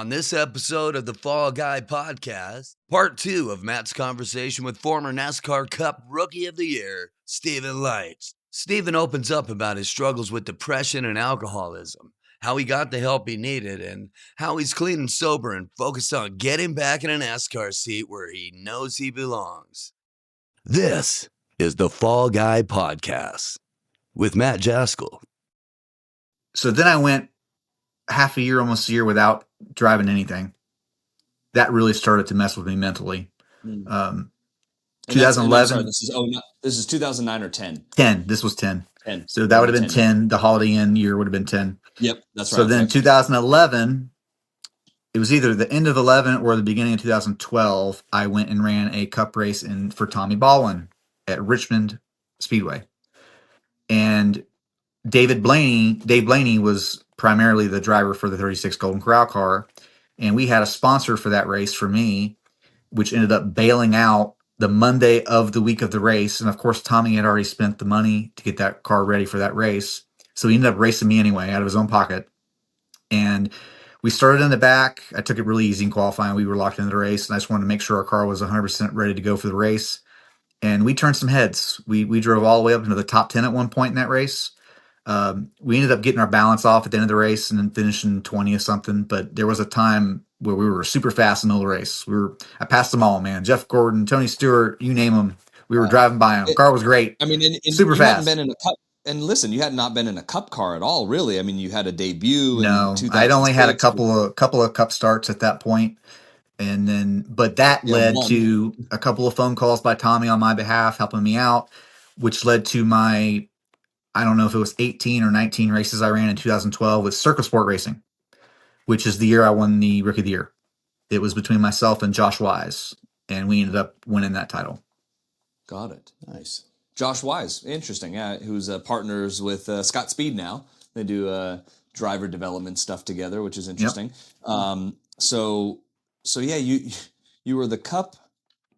On this episode of the Fall Guy Podcast, part 2 of Matt's conversation with former NASCAR Cup Rookie of the Year, Leicht. Stephen opens up about his struggles with depression and alcoholism, how he got the help he needed, and how he's clean and sober and focused on getting back in a NASCAR seat where he knows he belongs. This is the Fall Guy Podcast with Matt Jaskol. So then I went half a year, almost a year without driving anything. That really started to mess with me mentally. 2011. This is 2009 or 10. 10. This was 10. 10. So that would have been 10. The Holiday Inn year would have been 10. Yep, that's right. So then 2011, it was either the end of 11 or the beginning of 2012. I went and ran a cup race for Tommy Baldwin at Richmond Speedway, and Dave Blaney was primarily the driver for the 36 Golden Corral car. And we had a sponsor for that race for me, which ended up bailing out the Monday of the week of the race. And of course, Tommy had already spent the money to get that car ready for that race. So he ended up racing me anyway out of his own pocket. And we started in the back. I took it really easy in qualifying. We were locked into the race, and I just wanted to make sure our car was 100% ready to go for the race. And we turned some heads. We drove all the way up into the top 10 at one point in that race. We ended up getting our balance off at the end of the race and then finishing 20 or something. But there was a time where we were super fast in the middle of the race. I passed them all, man. Jeff Gordon, Tony Stewart, you name them. We were driving by them. The car was great. I mean, and super fast. Been in a cup, and listen, you had not been in a cup car at all, really. I mean, you had a debut. No, I'd only had a couple of cup starts at that point. And then, but that led to a couple of phone calls by Tommy on my behalf, helping me out, which led to my, I don't know if it was 18 or 19 races I ran in 2012 with Circle Sport Racing, which is the year I won the Rookie of the Year. It was between myself and Josh Wise, and we ended up winning that title. Got it. Nice. Josh Wise, interesting. Yeah, who's partners with Scott Speed now. They do driver development stuff together, which is interesting. Yep. So yeah, you were the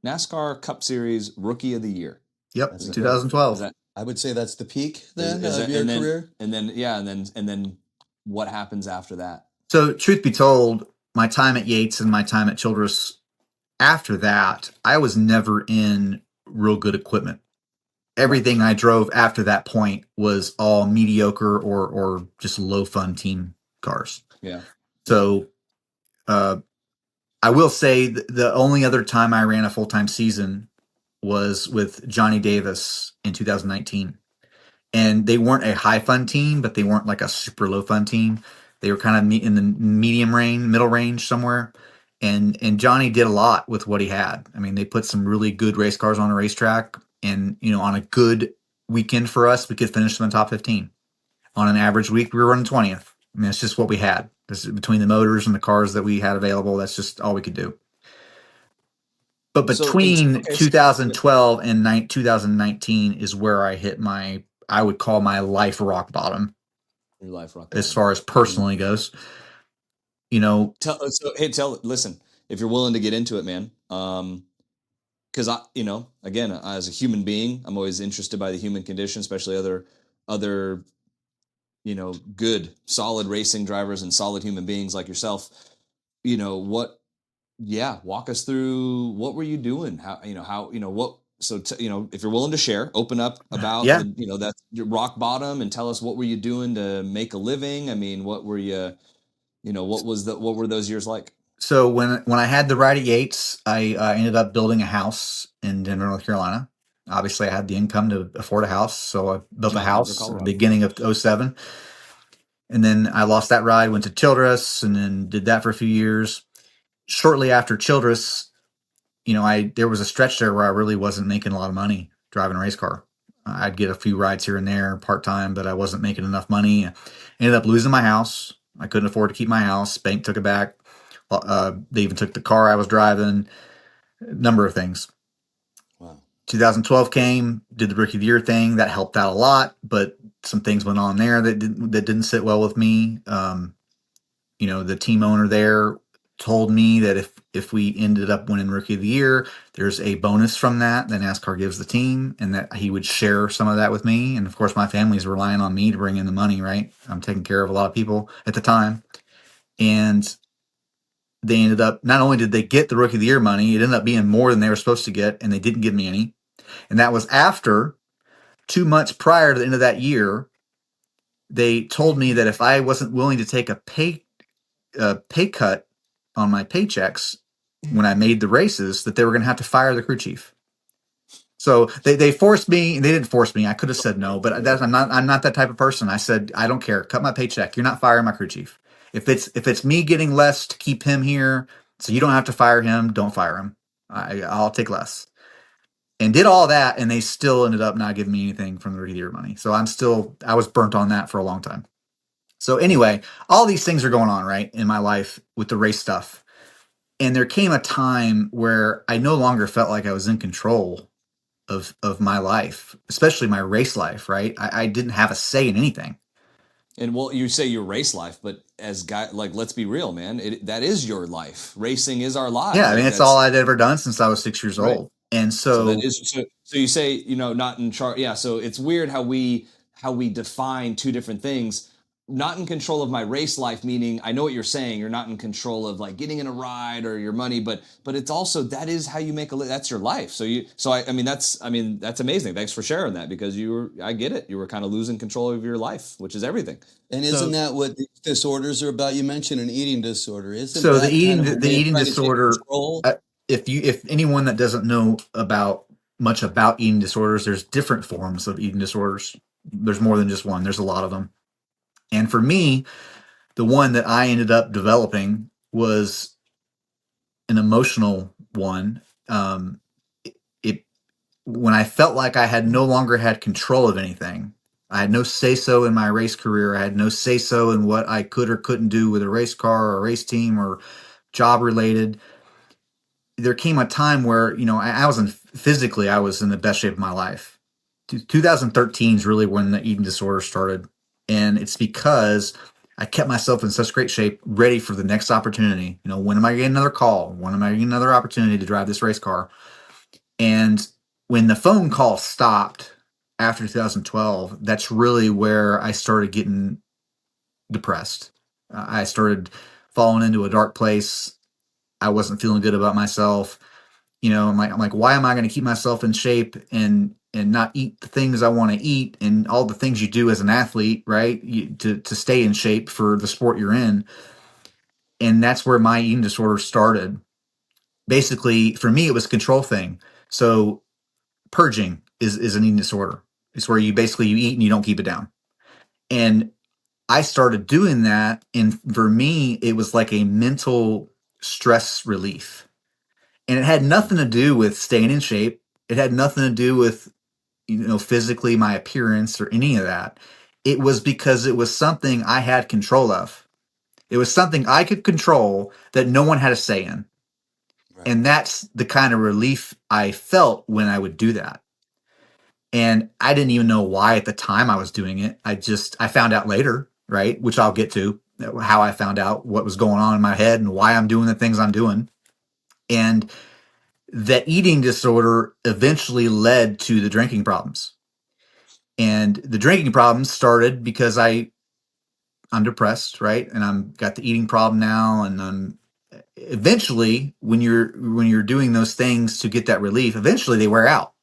NASCAR Cup Series Rookie of the Year. Yep, 2012. I would say that's the peak then of your career. And then what happens after that? So truth be told, my time at Yates and my time at Childress, after that, I was never in real good equipment. Everything I drove after that point was all mediocre or just low fun team cars. Yeah. So I will say the only other time I ran a full-time season was with Johnny Davis in 2019. And they weren't a high fun team, but they weren't like a super low fun team. They were kind of in the middle range somewhere. And Johnny did a lot with what he had. I mean, they put some really good race cars on a racetrack, and on a good weekend for us, we could finish them in the top 15. On an average week, we were running 20th. I mean, it's just what we had. Between the motors and the cars that we had available, that's just all we could do. But between 2012 and 2019 is where I hit I would call my life rock bottom. Your life rock bottom. As far as personally goes. Listen, if you're willing to get into it, man. Because again, as a human being, I'm always interested by the human condition, especially other good, solid racing drivers and solid human beings like yourself. Walk us through what were you doing? If you're willing to share, open up about, that's your rock bottom and tell us what were you doing to make a living? I mean, what were you, what were those years like? So when I had the ride at Yates, I ended up building a house in Denver, North Carolina. Obviously, I had the income to afford a house, so I built a house at the beginning of 2007. And then I lost that ride, went to Childress, and then did that for a few years. Shortly after Childress, there was a stretch there where I really wasn't making a lot of money driving a race car. I'd get a few rides here and there part-time, but I wasn't making enough money. I ended up losing my house. I couldn't afford to keep my house. Bank took it back. They even took the car I was driving. A number of things. Wow. 2012 came, did the Rookie of the Year thing. That helped out a lot, but some things went on there that didn't sit well with me. The team owner there told me that if we ended up winning Rookie of the Year, there's a bonus from that NASCAR gives the team, and that he would share some of that with me. And of course, my family's relying on me to bring in the money, right? I'm taking care of a lot of people at the time. And they ended up, not only did they get the Rookie of the Year money, it ended up being more than they were supposed to get, and they didn't give me any. And that was after 2 months prior to the end of that year, they told me that if I wasn't willing to take a pay cut on my paychecks when I made the races, that they were going to have to fire the crew chief. So they forced me. They didn't force me. I could have said no, but I'm not that type of person. I said, I don't care. Cut my paycheck. You're not firing my crew chief. If it's me getting less to keep him here, so you don't have to fire him, don't fire him. I'll take less. And did all that, and they still ended up not giving me anything from the Rookie of the Year money. So I was burnt on that for a long time. So anyway, all these things are going on, right, in my life with the race stuff. And there came a time where I no longer felt like I was in control of my life, especially my race life, right? I didn't have a say in anything. And well, you say your race life, but let's be real, man. That is your life. Racing is our lives. Yeah, I mean, it's all I'd ever done since I was 6 years old. And so that is so you say, not in charge. Yeah. So it's weird how we define two different things. Not in control of my race life, meaning I know what you're saying. You're not in control of like getting in a ride or your money, but it's also that is how you make that's your life. I mean that's amazing. Thanks for sharing that, because I get it. You were kind of losing control of your life, which is everything. And isn't that what these disorders are about? You mentioned an eating disorder. Isn't so that the eating disorder? If anyone that doesn't know much about eating disorders, there's different forms of eating disorders. There's more than just one. There's a lot of them. And for me, the one that I ended up developing was an emotional one. When I felt like I had no longer had control of anything, I had no say-so in my race career. I had no say-so in what I could or couldn't do with a race car or a race team or job related. There came a time where, I was physically, I was in the best shape of my life. 2013 is really when the eating disorder started. And it's because I kept myself in such great shape, ready for the next opportunity. When am I getting another call? When am I getting another opportunity to drive this race car? And when the phone call stopped after 2012, that's really where I started getting depressed. I started falling into a dark place. I wasn't feeling good about myself. I'm like, why am I going to keep myself in shape and not eat the things I want to eat and all the things you do as an athlete, right? To stay in shape for the sport you're in. And that's where my eating disorder started. Basically, for me, it was a control thing. So purging is an eating disorder. It's where you eat and you don't keep it down. And I started doing that. And for me, it was like a mental stress relief. And it had nothing to do with staying in shape. It had nothing to do with, physically my appearance or any of that. It was because it was something I had control of. It was something I could control that no one had a say in. Right. And that's the kind of relief I felt when I would do that. And I didn't even know why at the time I was doing it. I found out later, right? Which I'll get to, how I found out what was going on in my head and why I'm doing the things I'm doing. And that eating disorder eventually led to the drinking problems. And the drinking problems started because I'm depressed, right? And I'm got the eating problem now. And I'm eventually, when you're doing those things to get that relief, eventually they wear out.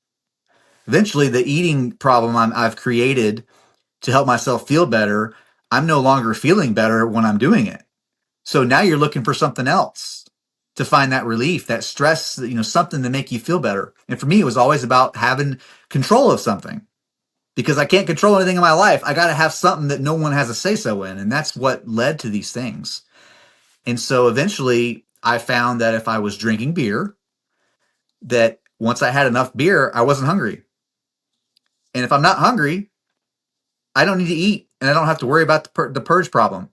Eventually, the eating problem I've created to help myself feel better, I'm no longer feeling better when I'm doing it. So now you're looking for something else to find that relief, that stress, something to make you feel better. And for me, it was always about having control of something, because I can't control anything in my life. I got to have something that no one has a say-so in. And that's what led to these things. And so eventually I found that if I was drinking beer, that once I had enough beer, I wasn't hungry. And if I'm not hungry, I don't need to eat, and I don't have to worry about the purge problem.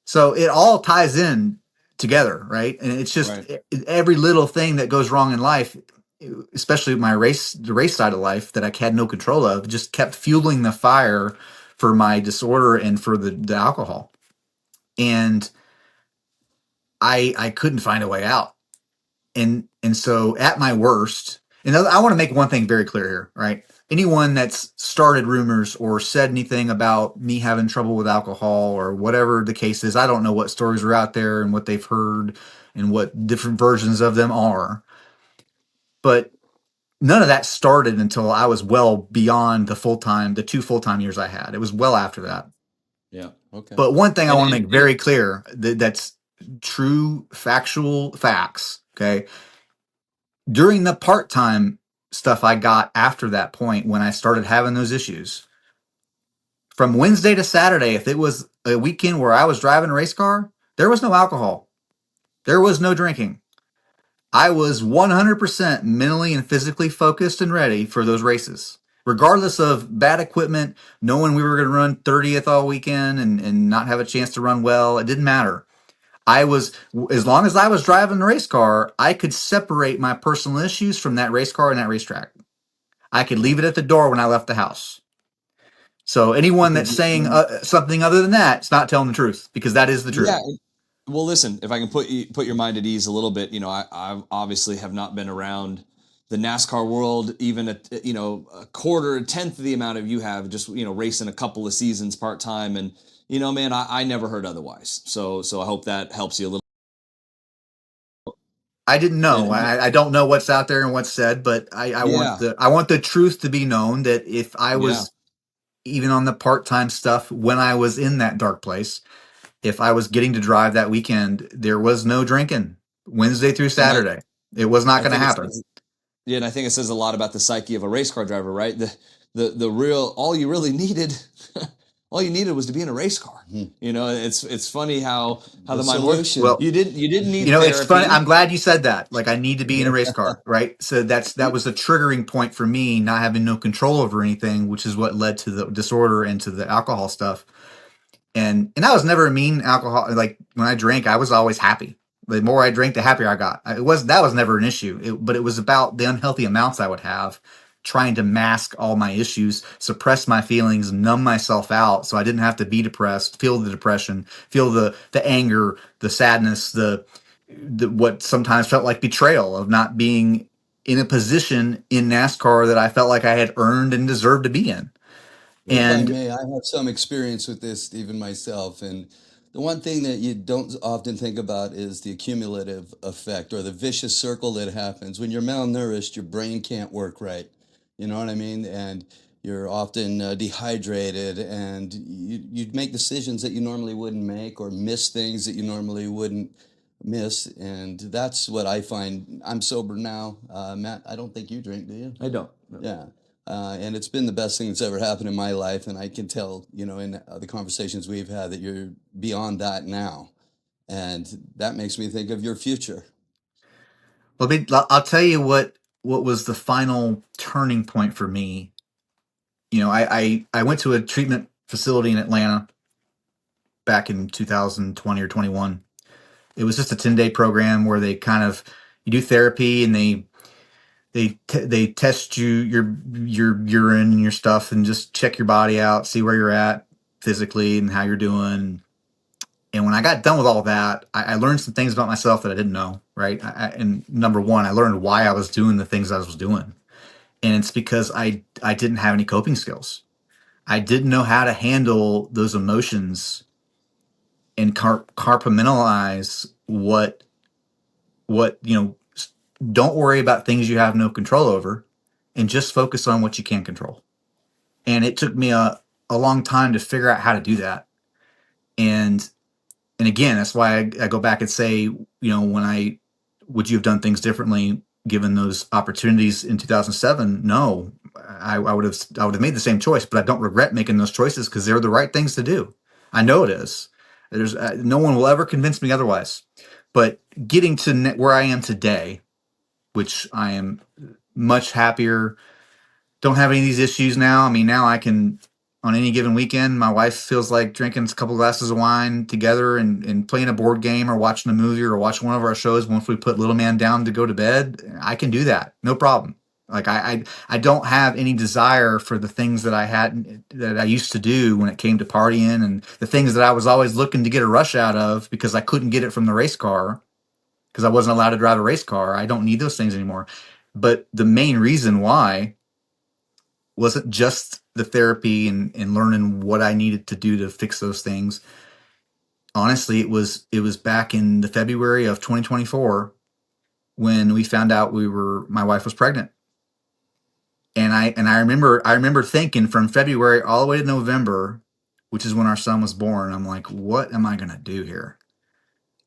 So it all ties in together, right? And it's just every little thing that goes wrong in life, especially the race side of life that I had no control of, just kept fueling the fire for my disorder and for the alcohol. And I couldn't find a way out. And so at my worst, and I want to make one thing very clear here, right? anyone that's started rumors or said anything about me having trouble with alcohol or whatever the case is, I don't know what stories are out there and what they've heard and what different versions of them are. But none of that started until I was well beyond the 2 full-time years I had. It was well after that. Yeah. Okay. But one thing I And, want to and, make very clear that's true factual facts. Okay. During the part-time stuff I got after that point, when I started having those issues, from Wednesday to Saturday, if it was a weekend where I was driving a race car, there was no alcohol. There was no drinking. I was 100% mentally and physically focused and ready for those races. Regardless of bad equipment, knowing we were going to run 30th all weekend and not have a chance to run well, it didn't matter. I was, as long as I was driving the race car, I could separate my personal issues from that race car and that racetrack. I could leave it at the door when I left the house. So anyone that's saying something other than that, it's not telling the truth, because that is the truth. yeah. Well, listen, if I can put your mind at ease a little bit, I obviously have not been around the NASCAR world even a quarter, a tenth of the amount of you have, just racing a couple of seasons part time, and man, I never heard otherwise. So I hope that helps you a little. I didn't know. And I don't know what's out there and what's said, but I want yeah, the truth to be known, that if I yeah, was even on the part-time stuff when I was in that dark place, if I was getting to drive that weekend, there was no drinking Wednesday through and Saturday. It was not I going to think happen. yeah, and I think it says a lot about the psyche of a race car driver, right? The real all you really needed, all you needed was to be in a race car. It's funny how the mind works. solution. Well, You didn't need it's funny. therapy. I'm glad you said that. Like, I need to be in a race car, right? So that was a triggering point for me, not having no control over anything, which is what led to the disorder and to the alcohol stuff. And I was never a mean alcohol. Like, when I drank, I was always happy. The more I drank, the happier I got. That was never an issue. But it was about the unhealthy amounts I would have, trying to mask all my issues, suppress my feelings, numb myself out, so I didn't have to be depressed, feel the depression, feel the anger, the sadness, the what sometimes felt like betrayal of not being in a position in NASCAR that I felt like I had earned and deserved to be in. If I And may, I have some experience with this, Stephen, myself. And the one thing that you don't often think about is the accumulative effect or the vicious circle that happens. When you're malnourished, your brain can't work right. You know what I mean? And you're often dehydrated, and you make decisions that you normally wouldn't make, or miss things that you normally wouldn't miss. And that's what I find. I'm sober now. Matt, I don't think you drink, do you? I don't. No. Yeah. And it's been the best thing that's ever happened in my life. And I can tell, in the conversations we've had, that you're beyond that now. And that makes me think of your future. I'll tell you what was the final turning point for me. I went to a treatment facility in Atlanta back in 2020 or 21. It was just a 10-day program where they kind of, you do therapy, and they test your urine and your stuff, and just check your body out, see where you're at physically and how you're doing. And when I got done with all that, I learned some things about myself that I didn't know, right? And number one, I learned why I was doing the things I was doing. And it's because I didn't have any coping skills. I didn't know how to handle those emotions and compartmentalize what don't worry about things you have no control over, and just focus on what you can control. And it took me a long time to figure out how to do that. And again, that's why I go back and say, would you have done things differently given those opportunities in 2007? No, I would have made the same choice, but I don't regret making those choices, because they're the right things to do. I know it is. There's no one will ever convince me otherwise. But getting to where I am today, which I am much happier, don't have any of these issues now. I mean, now I can, on any given weekend, my wife feels like drinking a couple glasses of wine together and playing a board game or watching a movie or watching one of our shows. Once we put little man down to go to bed, I can do that. No problem. Like, I don't have any desire for the things that I used to do when it came to partying, and the things that I was always looking to get a rush out of because I couldn't get it from the race car, because I wasn't allowed to drive a race car. I don't need those things anymore. But the main reason why wasn't just the therapy and learning what I needed to do to fix those things. Honestly, it was back in the February of 2024 when we found out my wife was pregnant. And I remember thinking from February all the way to November, which is when our son was born, I'm like, what am I gonna do here?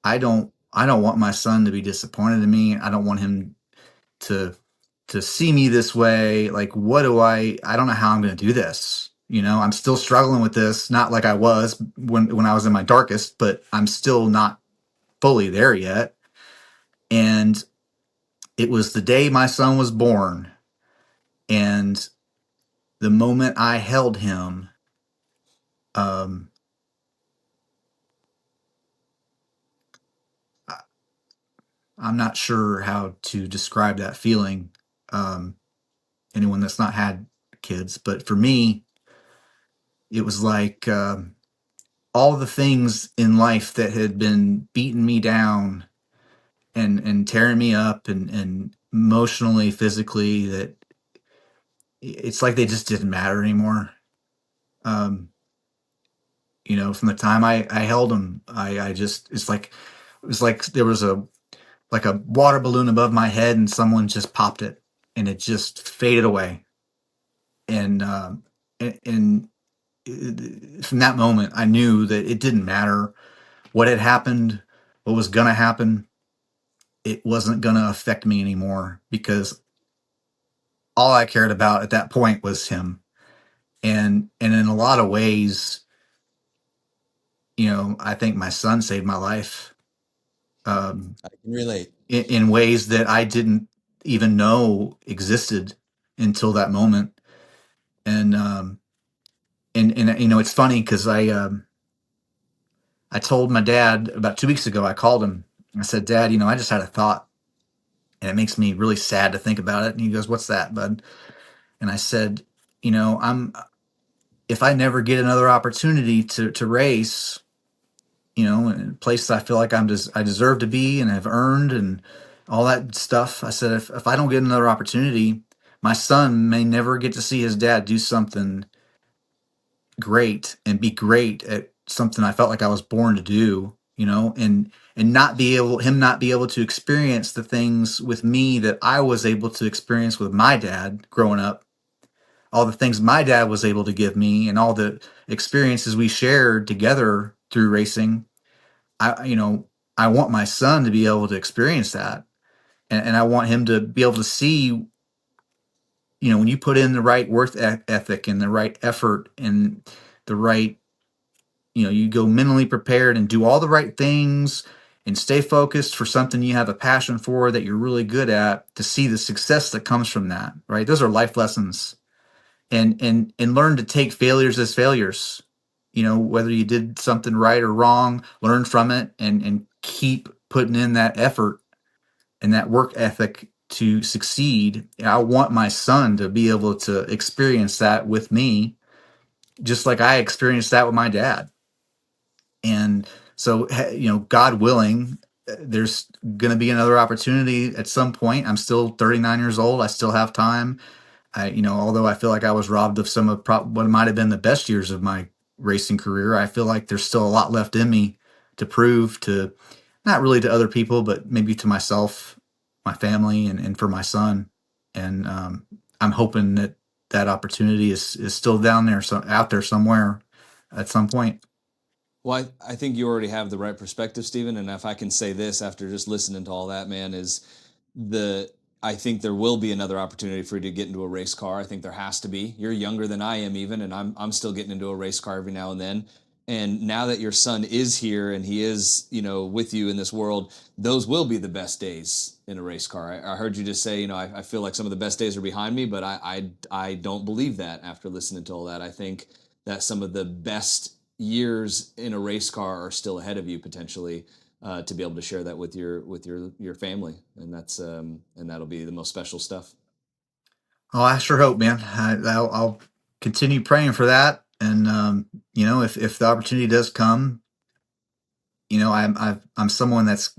I don't want my son to be disappointed in me. I don't want him to see me this way. Like, what do I don't know how I'm gonna do this. I'm still struggling with this, not like I was when I was in my darkest, but I'm still not fully there yet. And it was the day my son was born, and the moment I held him, um, I- I'm not sure how to describe that feeling. Um, Anyone that's not had kids, but for me, it was like all the things in life that had been beating me down and tearing me up and emotionally, physically, that it's like they just didn't matter anymore. Um, from the time I held him, I just it was like there was a water balloon above my head and someone just popped it and it just faded away. And from that moment, I knew that it didn't matter what had happened, what was gonna happen. It wasn't gonna affect me anymore because all I cared about at that point was him. And in a lot of ways, I think my son saved my life. Um, I can relate. in ways that I didn't even know existed until that moment. And it's funny because I told my dad about 2 weeks ago. I called him. I said, "Dad, I just had a thought, and it makes me really sad to think about it." And he goes, "What's that, bud?" And I said, I'm if I never get another opportunity to race, in a place that I feel like I deserve to be and have earned and all that stuff. I said, if I don't get another opportunity, my son may never get to see his dad do something great and be great at something I felt like I was born to do, and not be able to experience the things with me that I was able to experience with my dad growing up, all the things my dad was able to give me and all the experiences we shared together through racing. I want my son to be able to experience that. And I want him to be able to see, when you put in the right ethic and the right effort and the right, you go mentally prepared and do all the right things and stay focused for something you have a passion for that you're really good at, to see the success that comes from that, right? Those are life lessons. And learn to take failures as failures. Whether you did something right or wrong, learn from it and keep putting in that effort and that work ethic to succeed. I want my son to be able to experience that with me, just like I experienced that with my dad. And so, God willing, there's going to be another opportunity at some point. I'm still 39 years old. I still have time. Although I feel like I was robbed of some of what might have been the best years of my racing career, I feel like there's still a lot left in me to prove to, not really to other people, but maybe to myself, my family, and for my son. And I'm hoping that opportunity is still down there, so out there somewhere at some point. Well, I think you already have the right perspective, Stephen. And if I can say this after just listening to all that, man, is the I think there will be another opportunity for you to get into a race car. I think there has to be. You're younger than I am even, and I'm still getting into a race car every now and then. And now that your son is here and he is, with you in this world, those will be the best days in a race car. I heard you just say, I feel like some of the best days are behind me, but I don't believe that after listening to all that. I think that some of the best years in a race car are still ahead of you potentially, to be able to share that with your family, and that'll be the most special stuff. Oh, I sure hope, man. I'll continue praying for that. And if the opportunity does come, I'm someone that's,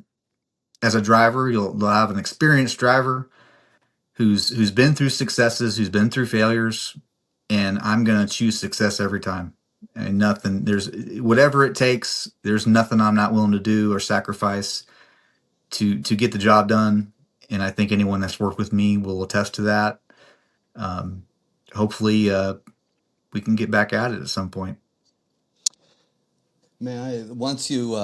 as a driver, you'll have an experienced driver who's been through successes, who's been through failures, and I'm going to choose success every time. And nothing, there's whatever it takes, there's nothing I'm not willing to do or sacrifice to get the job done. And I think anyone that's worked with me will attest to that. Um, hopefully, we can get back at it at some point. Man, once you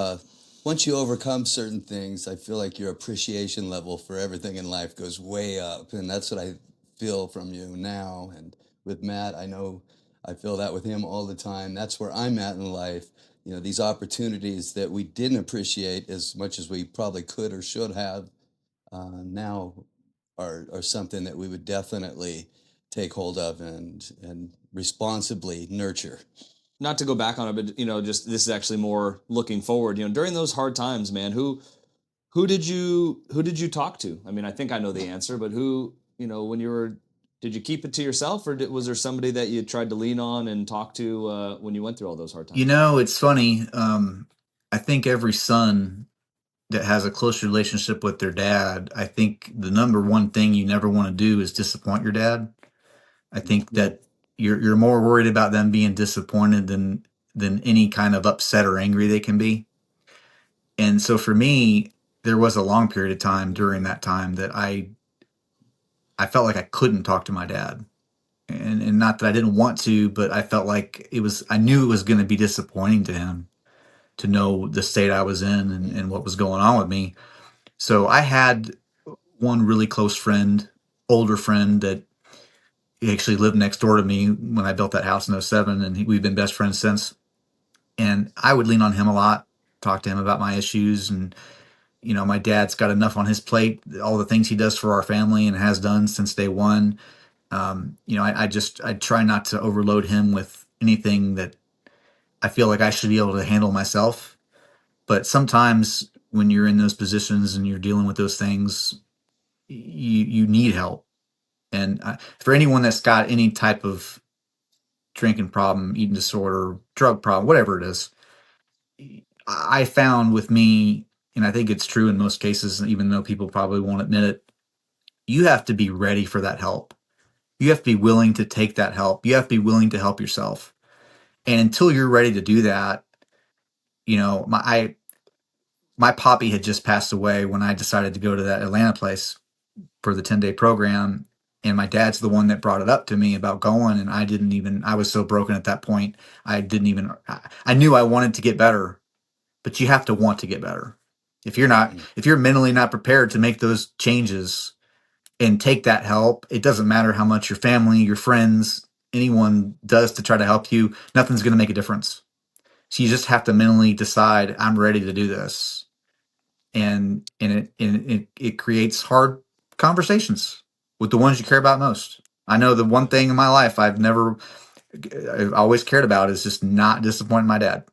overcome certain things, I feel like your appreciation level for everything in life goes way up, and that's what I feel from you now. And with Matt, I know I feel that with him all the time. That's where I'm at in life. These opportunities that we didn't appreciate as much as we probably could or should have, now are something that we would definitely take hold of and responsibly nurture. Not to go back on it, but just this is actually more looking forward. During those hard times, man, who did you talk to? I mean, I think I know the answer, but who, when you were, did you keep it to yourself, or was there somebody that you tried to lean on and talk to when you went through all those hard times? It's funny. I think every son that has a close relationship with their dad, I think the number one thing you never want to do is disappoint your dad. I think that you're more worried about them being disappointed than any kind of upset or angry they can be. And so for me, there was a long period of time during that time that I felt like I couldn't talk to my dad. And not that I didn't want to, but I felt like I knew it was going to be disappointing to him to know the state I was in and what was going on with me. So I had one really close friend, older friend, that he actually lived next door to me when I built that house in '07, and we've been best friends since. And I would lean on him a lot, talk to him about my issues. And, my dad's got enough on his plate, all the things he does for our family and has done since day one. I try not to overload him with anything that I feel like I should be able to handle myself. But sometimes when you're in those positions and you're dealing with those things, you need help. And for anyone that's got any type of drinking problem, eating disorder, drug problem, whatever it is, I found with me, and I think it's true in most cases, even though people probably won't admit it, you have to be ready for that help. You have to be willing to take that help. You have to be willing to help yourself. And until you're ready to do that, my poppy had just passed away when I decided to go to that Atlanta place for the 10-day program. And my dad's the one that brought it up to me about going. And I was so broken at that point. I knew I wanted to get better, but you have to want to get better. If you're mentally not prepared to make those changes and take that help, it doesn't matter how much your family, your friends, anyone does to try to help you, nothing's going to make a difference. So you just have to mentally decide, I'm ready to do this. And it creates hard conversations with the ones you care about most. I know the one thing in my life I've always cared about is just not disappointing my dad.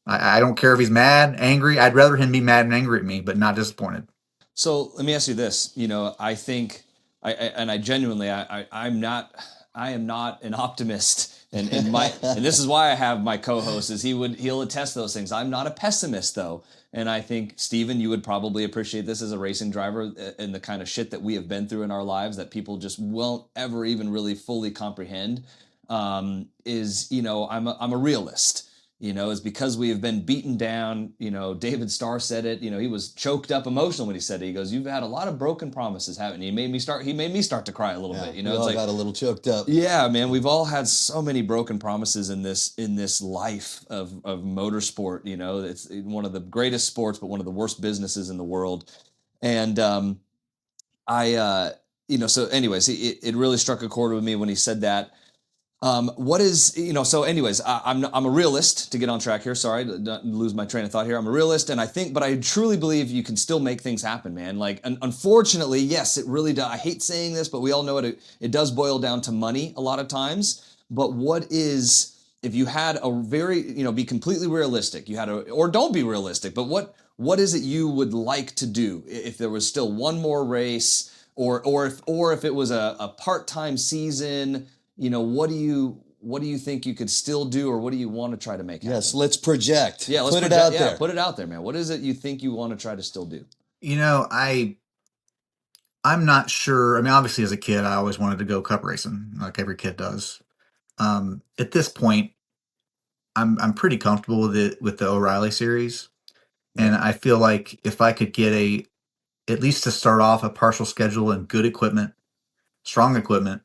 I don't care if he's mad, angry. I'd rather him be mad and angry at me, but not disappointed. So let me ask you this. I think, and I genuinely, I am not an optimist, and and this is why I have my co-host, is he'll attest those things. I'm not a pessimist though, and I think Steven, you would probably appreciate this as a racing driver, and the kind of shit that we have been through in our lives that people just won't ever even really fully comprehend. I'm a realist. Is because we have been beaten down. David Starr said it. He was choked up emotional when he said it. He goes, "You've had a lot of broken promises, haven't you?" He made me start to cry a little bit. We all got a little choked up. Yeah, man, we've all had so many broken promises in this life of motorsport. It's one of the greatest sports, but one of the worst businesses in the world. And so anyways, it really struck a chord with me when he said that. What is, so anyways, I'm a realist, to get on track here. Sorry to not lose my train of thought here. I'm a realist, and but I truly believe you can still make things happen, man. Like, unfortunately, yes, it really does. I hate saying this, but we all know it does boil down to money a lot of times. But if you had a very, be completely realistic, or don't be realistic, but what is it you would like to do if there was still one more race, or if it was a part-time season? What do you think you could still do, or what do you want to try to make happen? Yes, let's project. Yeah, put it out there. Put it out there, man. What is it you think you want to try to still do? I'm not sure. I mean, obviously as a kid, I always wanted to go cup racing, like every kid does. At this point, I'm pretty comfortable with the O'Reilly series, and Yep. I feel like if I could get at least to start off a partial schedule and good equipment, strong equipment,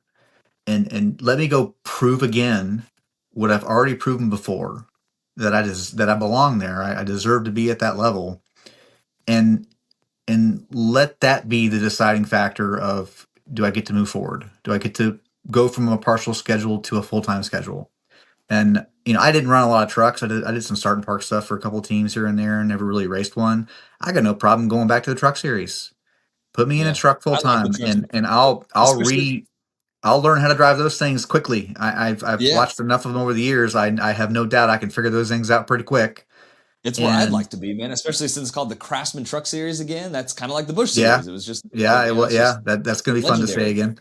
and let me go prove again what I've already proven before, that I belong there. I deserve to be at that level, and let that be the deciding factor of, do I get to move forward? Do I get to go from a partial schedule to a full time schedule? And I didn't run a lot of trucks. I did some start and park stuff for a couple teams here and there, and never really raced one. I got no problem going back to the truck series. Put me in a Yeah. truck full I love the time, trucks, and especially. I'll learn how to drive those things quickly. I've Yeah. watched enough of them over the years. I have no doubt I can figure those things out pretty quick. It's where I'd And like to be, man. Especially since it's called the Craftsman Truck Series again. That's kind of like the Bush yeah, Series. It was just, yeah, it's just that's gonna be fun to say legendary. again.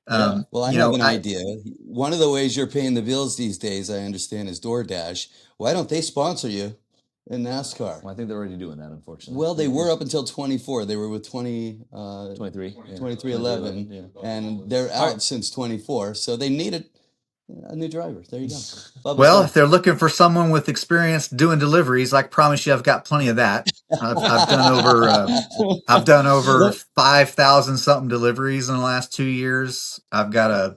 Yeah. Well, I have an idea. One of the ways you're paying the bills these days, I understand, is DoorDash. Why don't they sponsor you in NASCAR? Well, I think they're already doing that, unfortunately. Well, they were up until 24. They were with 23. Yeah. 2311, Yeah. and they're All right. out since 24. So they needed a new driver. There you go. Bubba's Well, done. if they're looking for someone with experience doing deliveries, I promise you, I've got plenty of that. I've done over 5,000 something deliveries in the last 2 years. I've got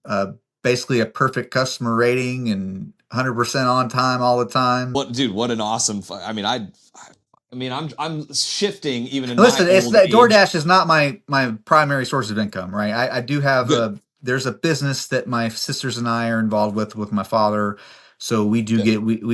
a basically a perfect customer rating and 100% on time all the time. What, dude? What an awesome! I mean, I'm shifting even in my Listen, it's old that age. DoorDash is not my primary source of income, right? I do have Good. there's a business that my sisters and I are involved with my father, so Good. we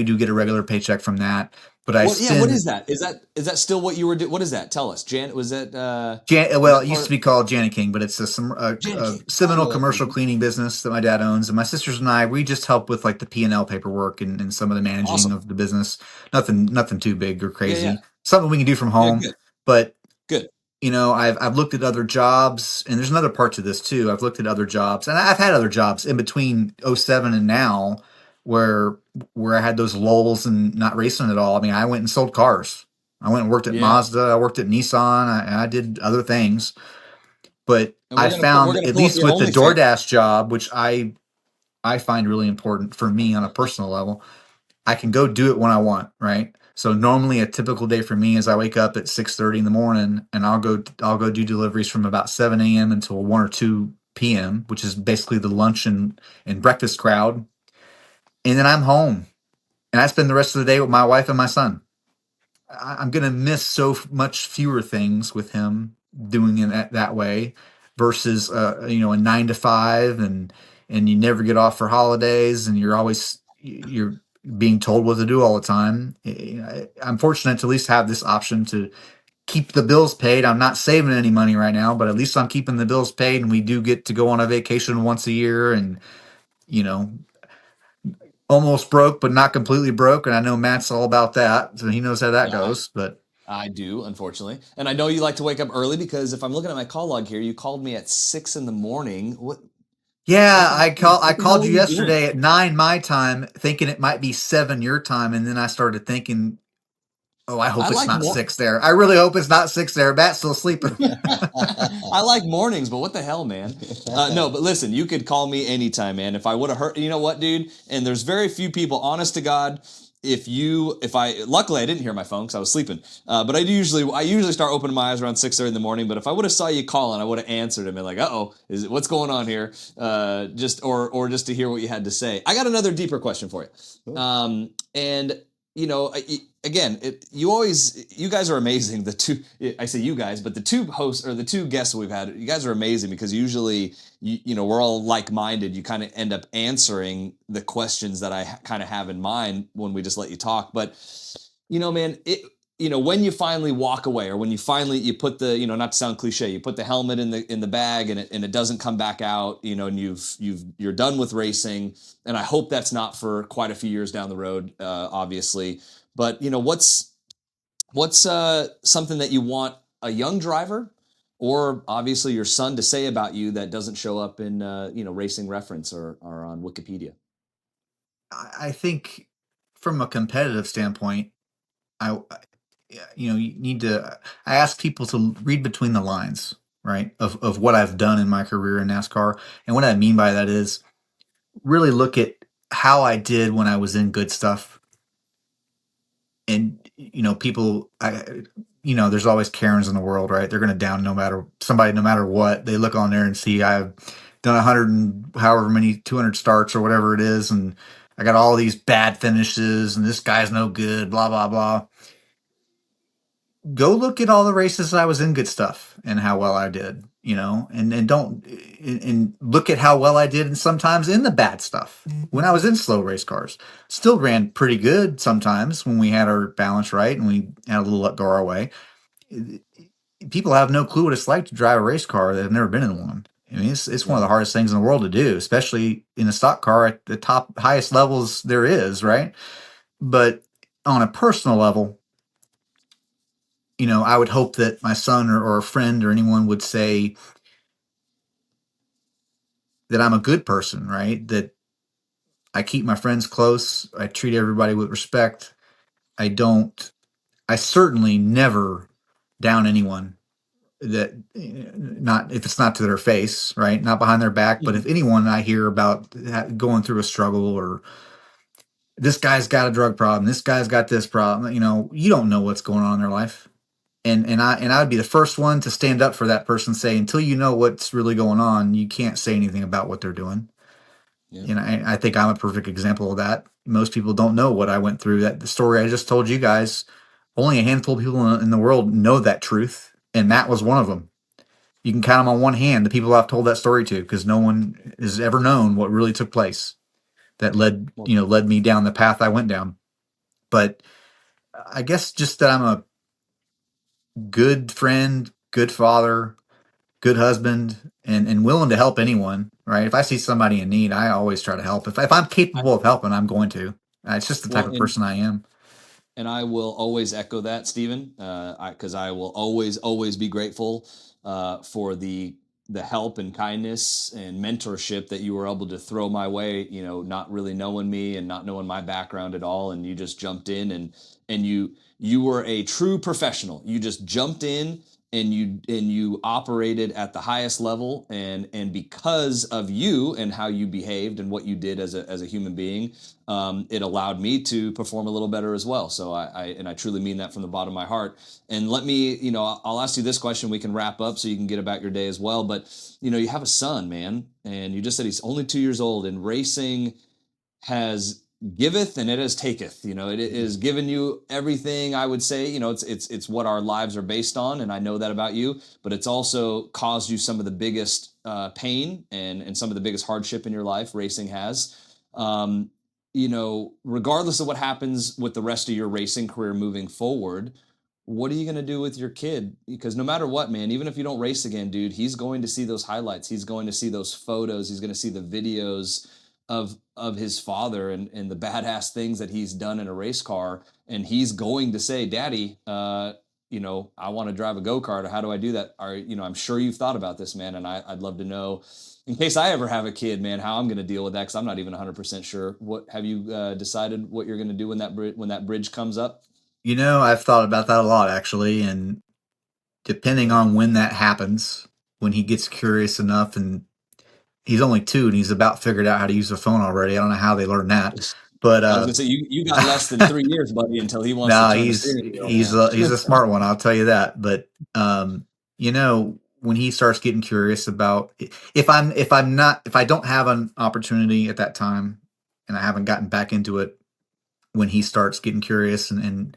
do get a regular paycheck from that. But I What? Yeah. What spend is that? Is that still what you were doing? What is that? Tell us, Jan. Was Well, that it used part to of be called Janny King, but it's Jan a King? I Seminole know that commercial company. cleaning business that my dad owns, and my sisters and I we just help with like the P&L paperwork and some of the managing Awesome. of the business. Nothing too big or Yeah. Yeah. crazy. Something we can do from Yeah. home. Good. But Good. I've looked at other jobs, and there's another part to this too. I've looked at other jobs, and I've had other jobs in between '07 and now, where I had those lulls and not racing at all. I mean, I went and sold cars. I went and worked at Yeah. Mazda. I worked at Nissan. I did other things, but And I we're found, gonna at pull up least your with the OnlyFans. DoorDash job, which I find really important for me on a personal level, I can go do it when I want, right? So normally a typical day for me is I wake up at 6:30 in the morning, and I'll go do deliveries from about 7 a.m. until 1 or 2 p.m., which is basically the lunch and breakfast crowd. And then I'm home, and I spend the rest of the day with my wife and my son. I'm gonna miss much fewer things with him doing it that way versus a 9 to 5, and you never get off for holidays, and you're being told what to do all the time. I'm fortunate to at least have this option to keep the bills paid. I'm not saving any money right now, but at least I'm keeping the bills paid, and we do get to go on a vacation once a year, and you know almost broke but not completely broke, and I know Matt's all about that, so he knows how that Yeah, goes. But I do, unfortunately. And I know you like to wake up early because if I'm looking at my call log here, you called me at 6 in the morning. yeah, I What the hell called are you you doing? yesterday at 9 my time, thinking it might be 7 your time, and then I started thinking, oh, I I hope it's like not more. 6 there. I really hope it's not 6 there. Matt's still sleeping. I like mornings, but what the hell, man? No, but listen, you could call me anytime, man. If I would have heard, you know what, dude? And there's very few people, honest to God. Luckily I didn't hear my phone because I was sleeping. But I usually start opening my eyes around 6:30 in the morning. But if I would have saw you calling, I would have answered and been like, "Uh-oh, what's going on here?" Just to hear what you had to say. I got another deeper question for you. And you know, again, you guys are amazing. I say you guys, but the two hosts or the two guests we've had, you guys are amazing because usually, we're all like-minded. You kind of end up answering the questions that I kind of have in mind when we just let you talk. But, man, when you finally walk away or when you put the, not to sound cliche, you put the helmet in the bag and it doesn't come back out, and you're done with racing. And I hope that's not for quite a few years down the road, obviously. But what's something that you want a young driver or obviously your son to say about you that doesn't show up in racing reference or on Wikipedia? I think from a competitive standpoint, I you need to. I ask people to read between the lines, right, of what I've done in my career in NASCAR, and what I mean by that is really look at how I did when I was in good stuff. And people, there's always Karens in the world, right? They're going to down no matter what. They look on there and see I've done 100 and however many 200 starts or whatever it is, and I got all these bad finishes, and this guy's no good, blah blah blah. Go look at all the races I was in good stuff and how well I did, and don't and look at how well I did and sometimes in the bad stuff. When I was in slow race cars, still ran pretty good sometimes when we had our balance right and we had a little let go our way. People have no clue what it's like to drive a race car that have never been in one. I mean, it's one of the Right. hardest things in the world to do, especially in a stock car at the top highest levels there is, right? But on a personal level, I would hope that my son or a friend or anyone would say that I'm a good person, right? That I keep my friends close. I treat everybody with respect. I certainly never down anyone that not if it's not to their face, right? Not behind their back, but if anyone I hear about going through a struggle or this guy's got a drug problem, this guy's got this problem, you don't know what's going on in their life. And I would be the first one to stand up for that person, say until you know what's really going on, you can't say anything about what they're doing. Yeah. And I think I'm a perfect example of that. Most people don't know what I went through. That the story I just told you guys, only a handful of people in the world know that truth, and that was one of them. You can count them on one hand the people I've told that story to, because no one has ever known what really took place that Yeah. Well, led me down the path I went down. But I guess just that I'm a good friend, good father, good husband, and willing to help anyone. Right? If I see somebody in need, I always try to help. If I'm I, capable of helping, I'm going to. It's just the type well, of person I am. and I will always echo that, Stephen, because I will always be grateful for the help and kindness and mentorship that you were able to throw my way. Not really knowing me and not knowing my background at all, and you just jumped in and you were a true professional. You just jumped in and you operated at the highest level, and because of you and how you behaved and what you did as a human being, it allowed me to perform a little better as well. So I truly mean that from the bottom of my heart. And let me, I'll ask you this question. We can wrap up so you can get about your day as well. But you have a son, man, and you just said he's only 2 years old, and racing has giveth and it has taketh. It is given you everything. I would say, it's what our lives are based on, and I know that about you. But it's also caused you some of the biggest pain and some of the biggest hardship in your life. Racing has. Regardless of what happens with the rest of your racing career moving forward, what are you going to do with your kid? Because no matter what, man, even if you don't race again, dude, he's going to see those highlights. He's going to see those photos. He's going to see the videos of his father and the badass things that he's done in a race car. And he's going to say, Daddy, I want to drive a go-kart. How do I do that? I'm sure you've thought about this, man. And I'd love to know, in case I ever have a kid, man, how I'm going to deal with that. Cause I'm not even 100% sure. What have you decided what you're going to do when that bridge comes up? I've thought about that a lot actually, and depending Yeah. on when that happens, when he gets curious enough, and he's only 2 and he's about figured out how to use a phone already. I don't know how they learned that, but I was gonna say you got less than 3 years, buddy, until he wants to no, turn a he's steering wheel, he's man. a he's a smart one. I'll tell you that. But when he starts getting curious about if I don't have an opportunity at that time, and I haven't gotten back into it, when he starts getting curious and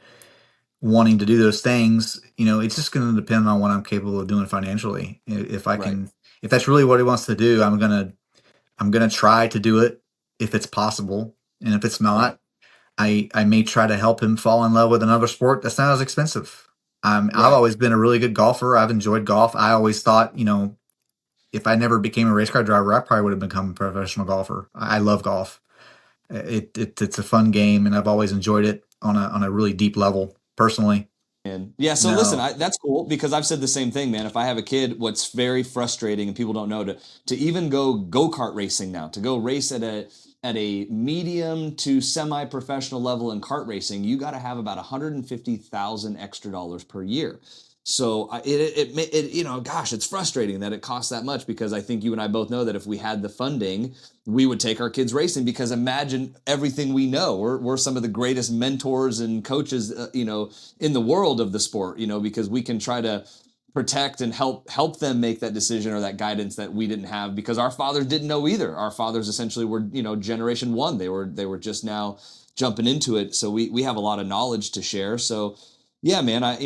wanting to do those things, it's just going to depend on what I'm capable of doing financially. If I Right, can, if that's really what he wants to do, I'm gonna try to do it if it's possible, and if it's right, not, I may try to help him fall in love with another sport that's not as expensive. I've right. always been a really good golfer. I've enjoyed golf. I always thought, if I never became a race car driver, I probably would have become a professional golfer. I love golf. It's a fun game, and I've always enjoyed it on a really deep level. Personally, And yeah, so listen, no, that's cool because I've said the same thing, man. If I have a kid, what's very frustrating and people don't know, to even go-kart racing now, to go race at a medium to semi-professional level in kart racing, you got to have about 150,000 extra dollars per year. So it you know, gosh, it's frustrating that it costs that much, because I think you and I both know that if we had the funding, we would take our kids racing, because imagine everything we know. We're some of the greatest mentors and coaches, you know, in the world of the sport, you know, because we can try to protect and help them make that decision or that guidance that we didn't have, because our fathers didn't know either. Our fathers essentially were, you know, generation one. They were just now jumping into it. So we have a lot of knowledge to share. So yeah, man, I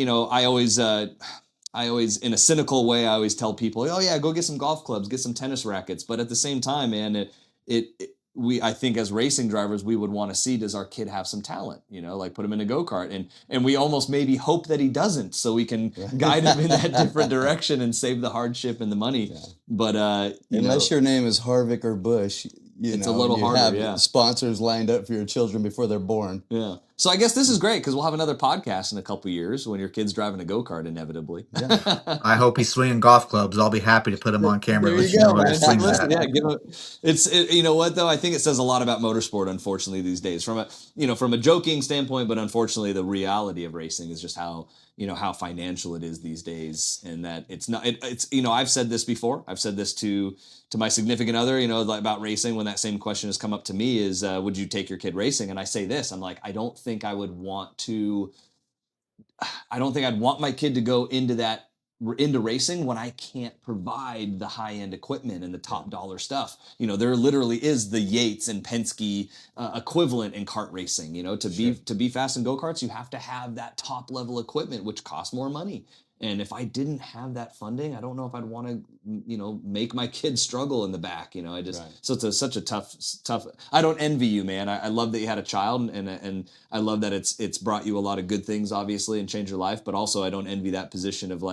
always, in a cynical way, I always tell people, oh yeah, go get some golf clubs, get some tennis rackets. But at the same time, man, I think as racing drivers, we would want to see, does our kid have some talent? You know, like put him in a go-kart, and we almost maybe hope that he doesn't, so we can guide him in that different direction and save the hardship and the money. Yeah. But unless your name is Harvick or Bush, it's a little harder. Have yeah, sponsors lined up for your children before they're born. Yeah. So I guess this is great, because we'll have another podcast in a couple years when your kid's driving a go-kart, inevitably. Yeah. I hope he's swinging golf clubs. I'll be happy to put him on camera. There you go, man. Listen, yeah, you know what though? I think it says a lot about motorsport, unfortunately, these days. From a joking standpoint, but unfortunately, the reality of racing is just how financial it is these days, and that it's not. It's I've said this before. I've said this to my significant other, like about racing, when that same question has come up to me is, would you take your kid racing? And I say this, I'm like, I don't think I'd want my kid to go into racing when I can't provide the high-end equipment and the top dollar stuff. There literally is the Yates and Penske equivalent in kart racing. To be fast in go-karts, you have to have that top level equipment, which costs more money. And if I didn't have that funding, I don't know if I'd want to, make my kids struggle in the back. So it's such a tough. I don't envy you, man. I love that you had a child, and I love that it's brought you a lot of good things, obviously, and changed your life. But also, I don't envy that position of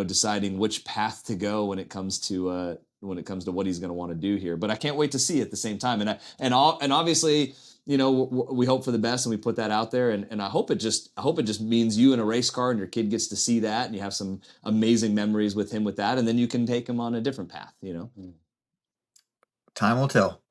deciding which path to go when it comes to what he's going to want to do here. But I can't wait to see it at the same time. And obviously, we hope for the best, and we put that out there. And I hope it just means you in a race car and your kid gets to see that, and you have some amazing memories with him with that, and then you can take him on a different path. Time will tell.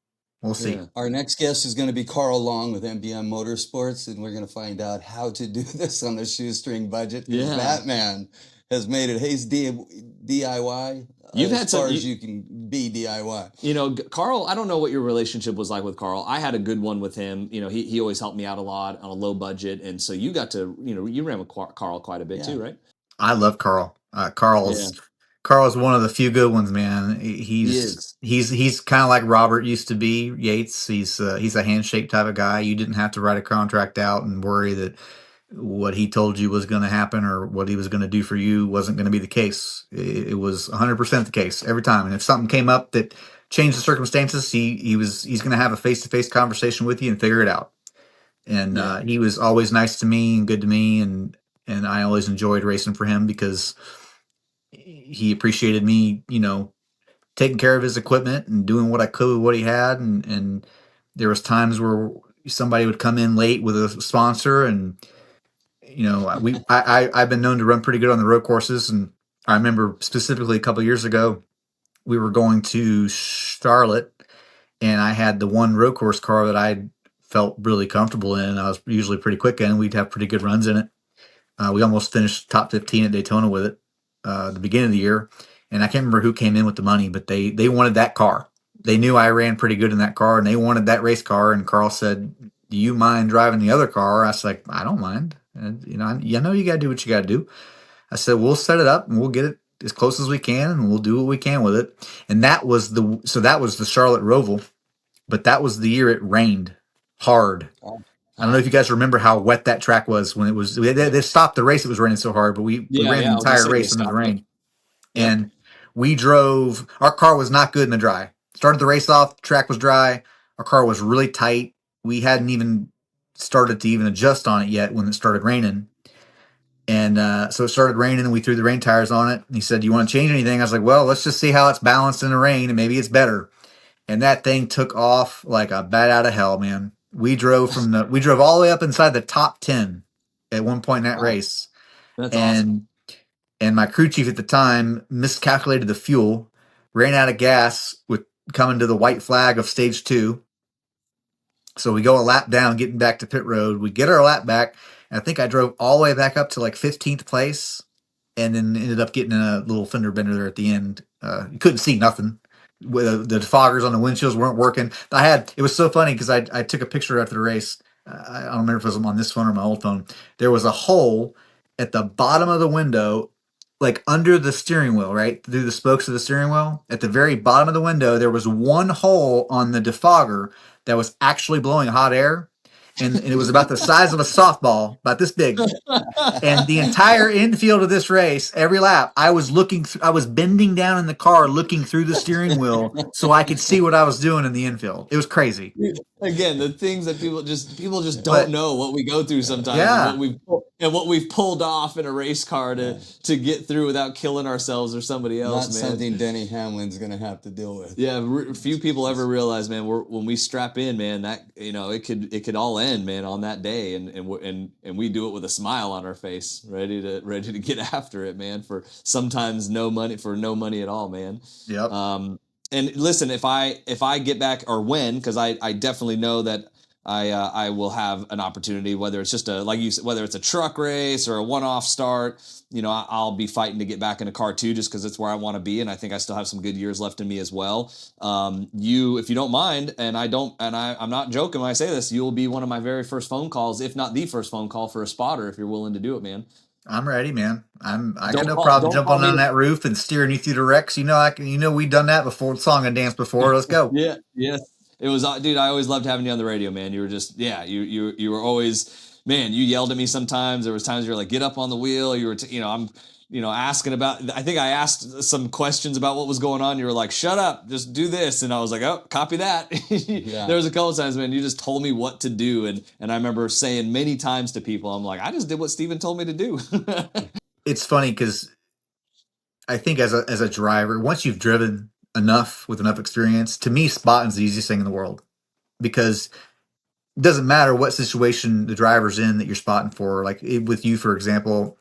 We'll see. Yeah. Our next guest is going to be Carl Long with MBM Motorsports, and we're going to find out how to do this on the shoestring budget. Yeah. That man has made it. He's DIY. You've had as far as you can be DIY. Carl, I don't know what your relationship was like with Carl. I had a good one with him. He always helped me out a lot on a low budget. And so you got to, you ran with Carl quite a bit too, right? I love Carl. Carl's one of the few good ones, man. He's kind of like Robert used to be, Yates. He's a handshake type of guy. You didn't have to write a contract out and worry that what he told you was going to happen or what he was going to do for you wasn't going to be the case. It was 100% the case every time. And if something came up that changed the circumstances, he's going to have a face-to-face conversation with you and figure it out. And he was always nice to me and good to me, and I always enjoyed racing for him because he appreciated me, taking care of his equipment and doing what I could with what he had. And there was times where somebody would come in late with a sponsor, and I've been known to run pretty good on the road courses, and I remember specifically a couple of years ago, we were going to Charlotte, and I had the one road course car that I felt really comfortable in. I was usually pretty quick in. We'd have pretty good runs in it. We almost finished top 15 at Daytona with it at the beginning of the year, and I can't remember who came in with the money, but they wanted that car. They knew I ran pretty good in that car, and they wanted that race car, and Carl said, "Do you mind driving the other car?" I was like, "I don't mind. And, you know you got to do what you got to do." I said, "We'll set it up and we'll get it as close as we can, and we'll do what we can with it." And that was the Charlotte Roval, but that was the year it rained hard. I don't know if you guys remember how wet that track was when it was. They stopped the race; it was raining so hard, but we ran the entire race under the rain. Yep. And we drove. Our car was not good in the dry. Started the race off, the track was dry. Our car was really tight. We hadn't even started to even adjust on it yet when it started raining. And so it started raining, and we threw the rain tires on it. And he said, "Do you want to change anything?" I was like, "Well, let's just see how it's balanced in the rain, and maybe it's better." And that thing took off like a bat out of hell, man. We drove all the way up inside the top 10 at one point in that race. That's awesome. And my crew chief at the time miscalculated the fuel, ran out of gas with coming to the white flag of stage 2. So we go a lap down, getting back to pit road. We get our lap back, and I think I drove all the way back up to like 15th place. and then ended up getting a little fender bender there at the end. You couldn't see nothing. The foggers on the windshields weren't working. It was so funny because I took a picture after the race. I don't remember if it was on this phone or my old phone. There was a hole at the bottom of the window, like under the steering wheel, right through the spokes of the steering wheel. At the very bottom of the window, there was one hole on the defogger that was actually blowing hot air, and it was about the size of a softball, about this big. And the entire infield of this race, every lap, I was I was bending down in the car, looking through the steering wheel so I could see what I was doing in the infield. It was crazy. Again, the things that people just don't But know what we go through sometimes, yeah, and what we've pulled off in a race car to get through without killing ourselves or somebody else. Not man. something Denny Hamlin's going to have to deal with. Yeah, few people ever realize, man. When we strap in, man, that it could all end, man, on that day, and we do it with a smile on our face, ready to get after it, man. For sometimes no money at all, man. yep. And listen, if I get back, or when, because I definitely know that I will have an opportunity, whether it's just like you said, whether it's a truck race or a one-off start, I'll be fighting to get back in a car too, just because it's where I want to be, and I think I still have some good years left in me as well. If you don't mind, and I'm not joking when I say this, you'll be one of my very first phone calls, if not the first phone call for a spotter, if you're willing to do it, man. I'm ready, man. I got Don't no call problem don't jumping call me on that roof and steering you through the wrecks. I can. We've done that before. Song and dance before. Let's go. Yeah, yes. It was, dude. I always loved having you on the radio, man. You were just, yeah. You were always, man. You yelled at me sometimes. There was times you were like, "Get up on the wheel." You were, I'm, asking about. I think I asked some questions about what was going on. You were like, "Shut up, just do this," and I was like, "Oh, copy that." Yeah. There was a couple times, man. You just told me what to do, and I remember saying many times to people, "I'm like, I just did what Steven told me to do." It's funny because I think as a driver, once you've driven enough with enough experience, to me, spotting's the easiest thing in the world because it doesn't matter what situation the driver's in that you're spotting for. Like with you, for example,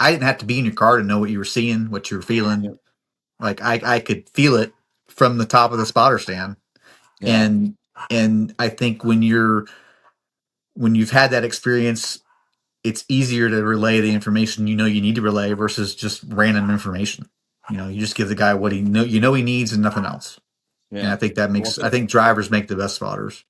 I didn't have to be in your car to know what you were seeing, what you were feeling. Yep. Like I could feel it from the top of the spotter stand. Yeah. And I think when you've had that experience, it's easier to relay the information you need to relay versus just random information. You just give the guy what he needs and nothing else. And Yeah. I think that Well, makes I think drivers make the best spotters.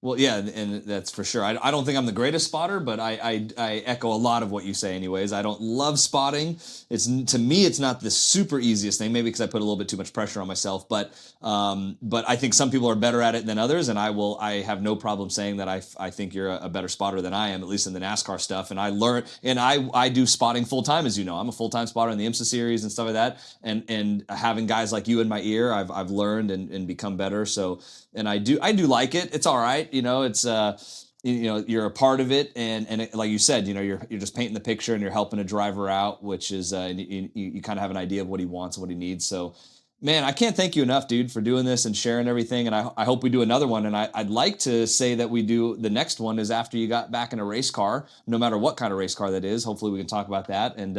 Well, yeah, and that's for sure. I don't think I'm the greatest spotter, but I echo a lot of what you say. Anyways, I don't love spotting. To me, it's not the super easiest thing. Maybe because I put a little bit too much pressure on myself. But I think some people are better at it than others, and I have no problem saying that I think you're a better spotter than I am, at least in the NASCAR stuff. And I do spotting full time, as you know. I'm a full time spotter in the IMSA series and stuff like that. And having guys like you in my ear, I've learned and become better. So. And I do like it. It's all right. It's you're a part of it, and like you said, you're just painting the picture and you're helping a driver out, which is you kind of have an idea of what he wants and what he needs. So, man, I can't thank you enough, dude, for doing this and sharing everything. And I hope we do another one. And I'd like to say that we do the next one is after you got back in a race car, no matter what kind of race car that is. Hopefully, we can talk about that. And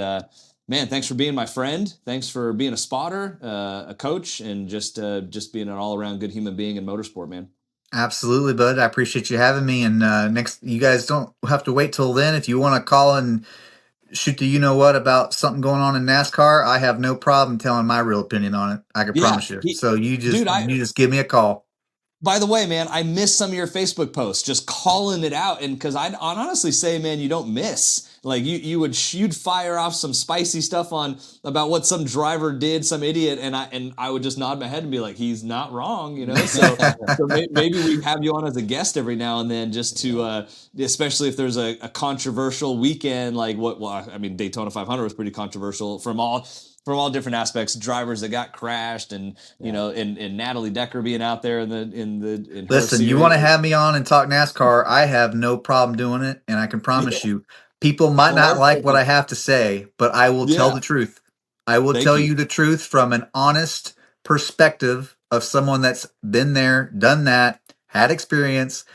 man, thanks for being my friend. Thanks for being a spotter, a coach, and just being an all-around good human being in motorsport, man. Absolutely, bud. I appreciate you having me. And next, you guys don't have to wait till then. If you want to call and shoot the what about something going on in NASCAR, I have no problem telling my real opinion on it. I can Yeah, promise you. So you dude. you just give me a call. By the way, man, I missed some of your Facebook posts, just calling it out, and because I'd honestly say, man, you don't miss. Like you'd fire off some spicy stuff on about what some driver did, some idiot, and I would just nod my head and be like, he's not wrong, So, maybe we have you on as a guest every now and then, just to, especially if there's a controversial weekend like Daytona 500 was pretty controversial from all different aspects, drivers that got crashed, and and Natalie Decker being out there in Listen, you want to have me on and talk NASCAR? I have no problem doing it, and I can promise you, people might not like what I have to say, but I will tell Yeah. the truth. I will Thank tell you. you the truth from an honest perspective of someone that's been there, done that, had experience,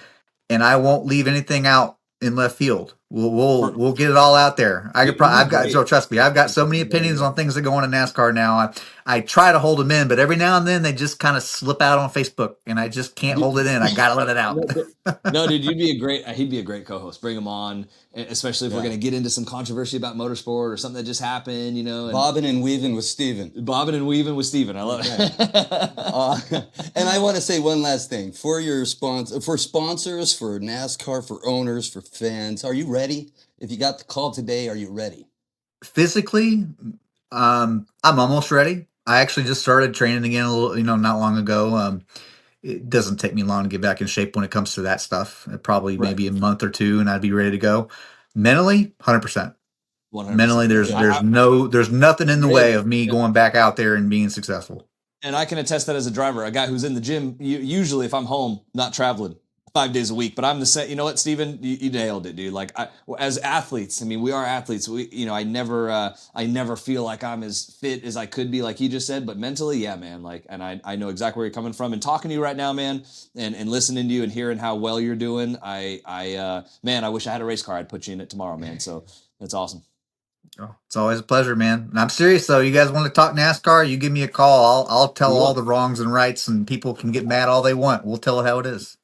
and I won't leave anything out in left field. We'll get it all out there. I could probably You'd I've be got great. so trust me, I've got so many opinions on things that go on in NASCAR now. I try to hold them in, but every now and then they just kind of slip out on Facebook, and I just can't hold it in. I gotta let it out. No, dude, you'd be a great. He'd be a great co-host. Bring him on, especially if we're Yeah. going to get into some controversy about motorsport or something that just happened, And Bobbing and weaving with Steven. bobbing and weaving with Steven. I love it. And I want to say one last thing for your for sponsors, for NASCAR, for owners, for fans. Are you ready? If you got the call today, are you ready? Physically, I'm almost ready. I actually just started training again a little, not long ago. It doesn't take me long to get back in shape when it comes to that stuff. Probably Right. maybe a month or two, and I'd be ready to go. Mentally, 100%. Mentally, 100%. there's nothing in the Great. way of me going back out there and being successful. And I can attest that as a driver, a guy who's in the gym, usually if I'm home, not traveling 5 days a week, but I'm the same. You know what, Steven? You nailed it, dude. Like as athletes, I mean, we are athletes. I never feel like I'm as fit as I could be, like you just said, but mentally, yeah, man. Like, and I know exactly where you're coming from, and talking to you right now, man, and listening to you and hearing how well you're doing. Man, I wish I had a race car. I'd put you in it tomorrow, man. So that's awesome. Oh, it's always a pleasure, man. And I'm serious though. You guys want to talk NASCAR? You give me a call. I'll We tell all will. the wrongs and rights, and people can get mad all they want. We'll tell it how it is.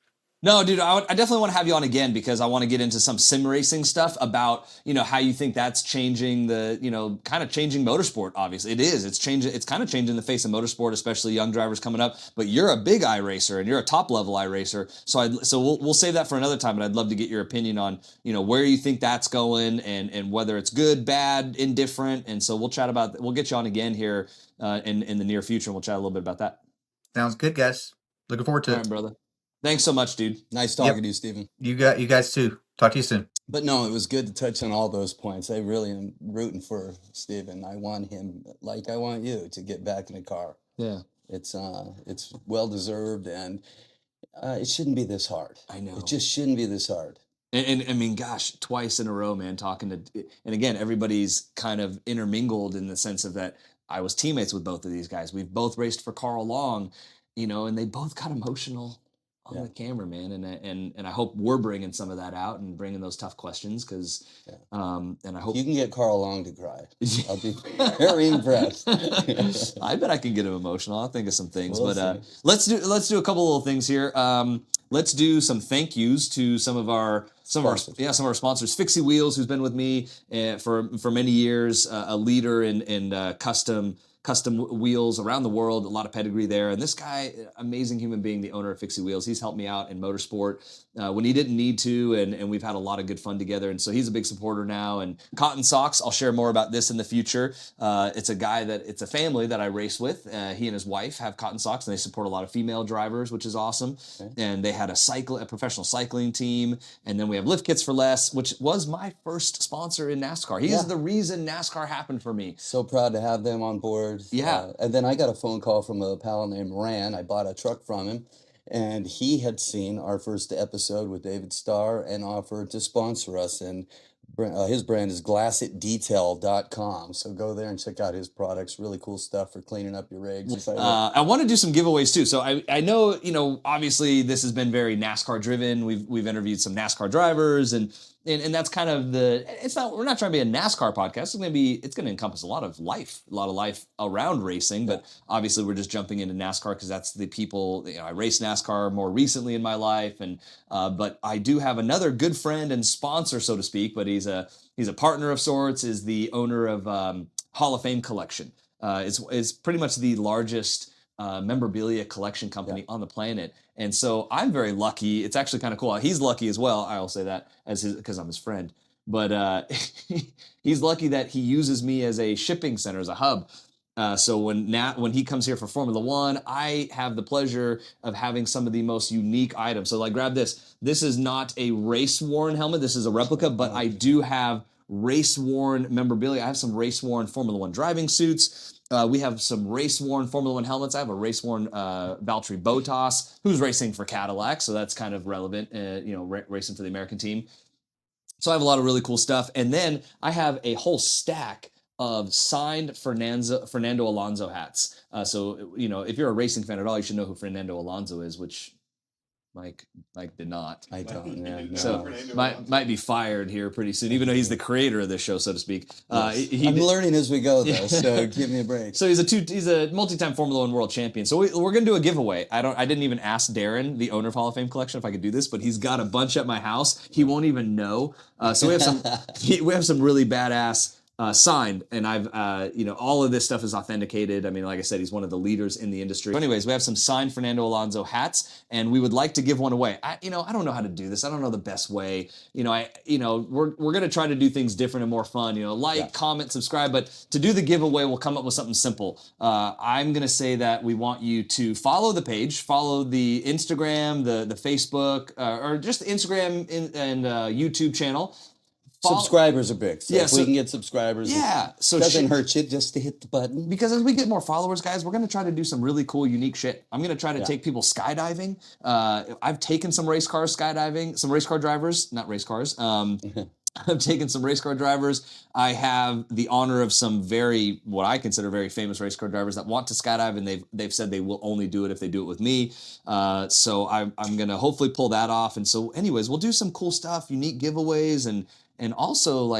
No, dude, I definitely want to have you on again because I want to get into some sim racing stuff about, how you think that's changing kind of changing motorsport, obviously. It is. It's changing. It's kind of changing the face of motorsport, especially young drivers coming up. But you're a big iRacer and you're a top level iRacer. So we'll save that for another time, but I'd love to get your opinion on, where you think that's going and whether it's good, bad, indifferent. And so we'll get you on again here in the near future, and we'll chat a little bit about that. Sounds good, guys. Looking forward to All it. right, brother. Thanks so much, dude. Nice Yep. talking to you, Steven. You guys too. Talk to you soon. But no, it was good to touch on all those points. I really am rooting for Steven. I want him, like I want you, to get back in the car. Yeah. It's well deserved, and it shouldn't be this hard. I know. It just shouldn't be this hard. And I mean, gosh, twice in a row, man, and again, everybody's kind of intermingled in the sense of that I was teammates with both of these guys. We've both raced for Carl Long, and they both got emotional on Yeah. the camera, man. And I hope we're bringing some of that out and bringing those tough questions because, and I hope You can get Carl Long to cry. I'll be very impressed. I bet I can get him emotional. I'll think of some things, We'll but see. let's do a couple little things here. Let's do some thank yous to some of our sponsors. Fixie Wheels, who's been with me for many years, a leader in custom wheels around the world, a lot of pedigree there. And this guy, amazing human being, the owner of Fixie Wheels, he's helped me out in motorsport when he didn't need to, and we've had a lot of good fun together. And so he's a big supporter now. And Cotton Socks, I'll share more about this in the future. It's a family that I race with. He and his wife have Cotton Socks, and they support a lot of female drivers, which is awesome. Okay. And they had a professional cycling team. And then we have Lift Kits for Less, which was my first sponsor in NASCAR. He is the reason NASCAR happened for me. So proud to have them on board. Yeah. And then I got a phone call from a pal named Ran. I bought a truck from him, and he had seen our first episode with David Starr and offered to sponsor us. And his brand is glassetdetail.com. So go there and check out his products. Really cool stuff for cleaning up your rigs. I want to do some giveaways too. So I know, obviously this has been very NASCAR driven. We've interviewed some NASCAR drivers and that's kind of we're not trying to be a NASCAR podcast. It's going to encompass a lot of life around racing, but obviously we're just jumping into NASCAR because that's the people, I raced NASCAR more recently in my life. And, but I do have another good friend and sponsor, so to speak, but he's a partner of sorts, is the owner of Hall of Fame Collection. It's pretty much the largest memorabilia collection company on the planet. And so I'm very lucky. It's actually kind of cool. He's lucky as well. I'll say that because I'm his friend. But he's lucky that he uses me as a shipping center, as a hub. So when he comes here for Formula One, I have the pleasure of having some of the most unique items. So like, grab this. This is not a race-worn helmet. This is a replica, but I do have race-worn memorabilia. I have some race-worn Formula One driving suits. We have some race-worn Formula One helmets. I have a race-worn Valtteri Bottas, who's racing for Cadillac, so that's kind of relevant, racing for the American team. So I have a lot of really cool stuff. And then I have a whole stack of signed Fernando Alonso hats. So if you're a racing fan at all, you should know who Fernando Alonso is, which Mike did not. I don't. Yeah, no. So might be fired here pretty soon, even though he's the creator of this show, so to speak. Yes. I'm learning as we go, though. So give me a break. So he's a multi-time Formula One world champion. So we're gonna do a giveaway. I didn't even ask Darren, the owner of Hall of Fame Collection, if I could do this, but he's got a bunch at my house. He won't even know. So we have some really badass. Signed, and I've all of this stuff is authenticated. I mean, like I said, he's one of the leaders in the industry. So anyways, we have some signed Fernando Alonso hats, and we would like to give one away. I don't know how to do this. I don't know the best way. We're gonna try to do things different and more fun. Comment, subscribe, but to do the giveaway, we'll come up with something simple. I'm gonna say that we want you to follow the page, follow the Instagram, the Facebook, or just the Instagram and YouTube channel. Subscribers are big. So if we can get subscribers, so it doesn't hurt you just to hit the button. Because as we get more followers, guys, we're going to try to do some really cool, unique shit. I'm going to try to take people skydiving. I've taken some race cars skydiving, some race car drivers, not race cars. I've taken some race car drivers. I have the honor of some what I consider very famous race car drivers that want to skydive, and they've said they will only do it if they do it with me. So I'm going to hopefully pull that off. And so anyways, we'll do some cool stuff, unique giveaways, and also,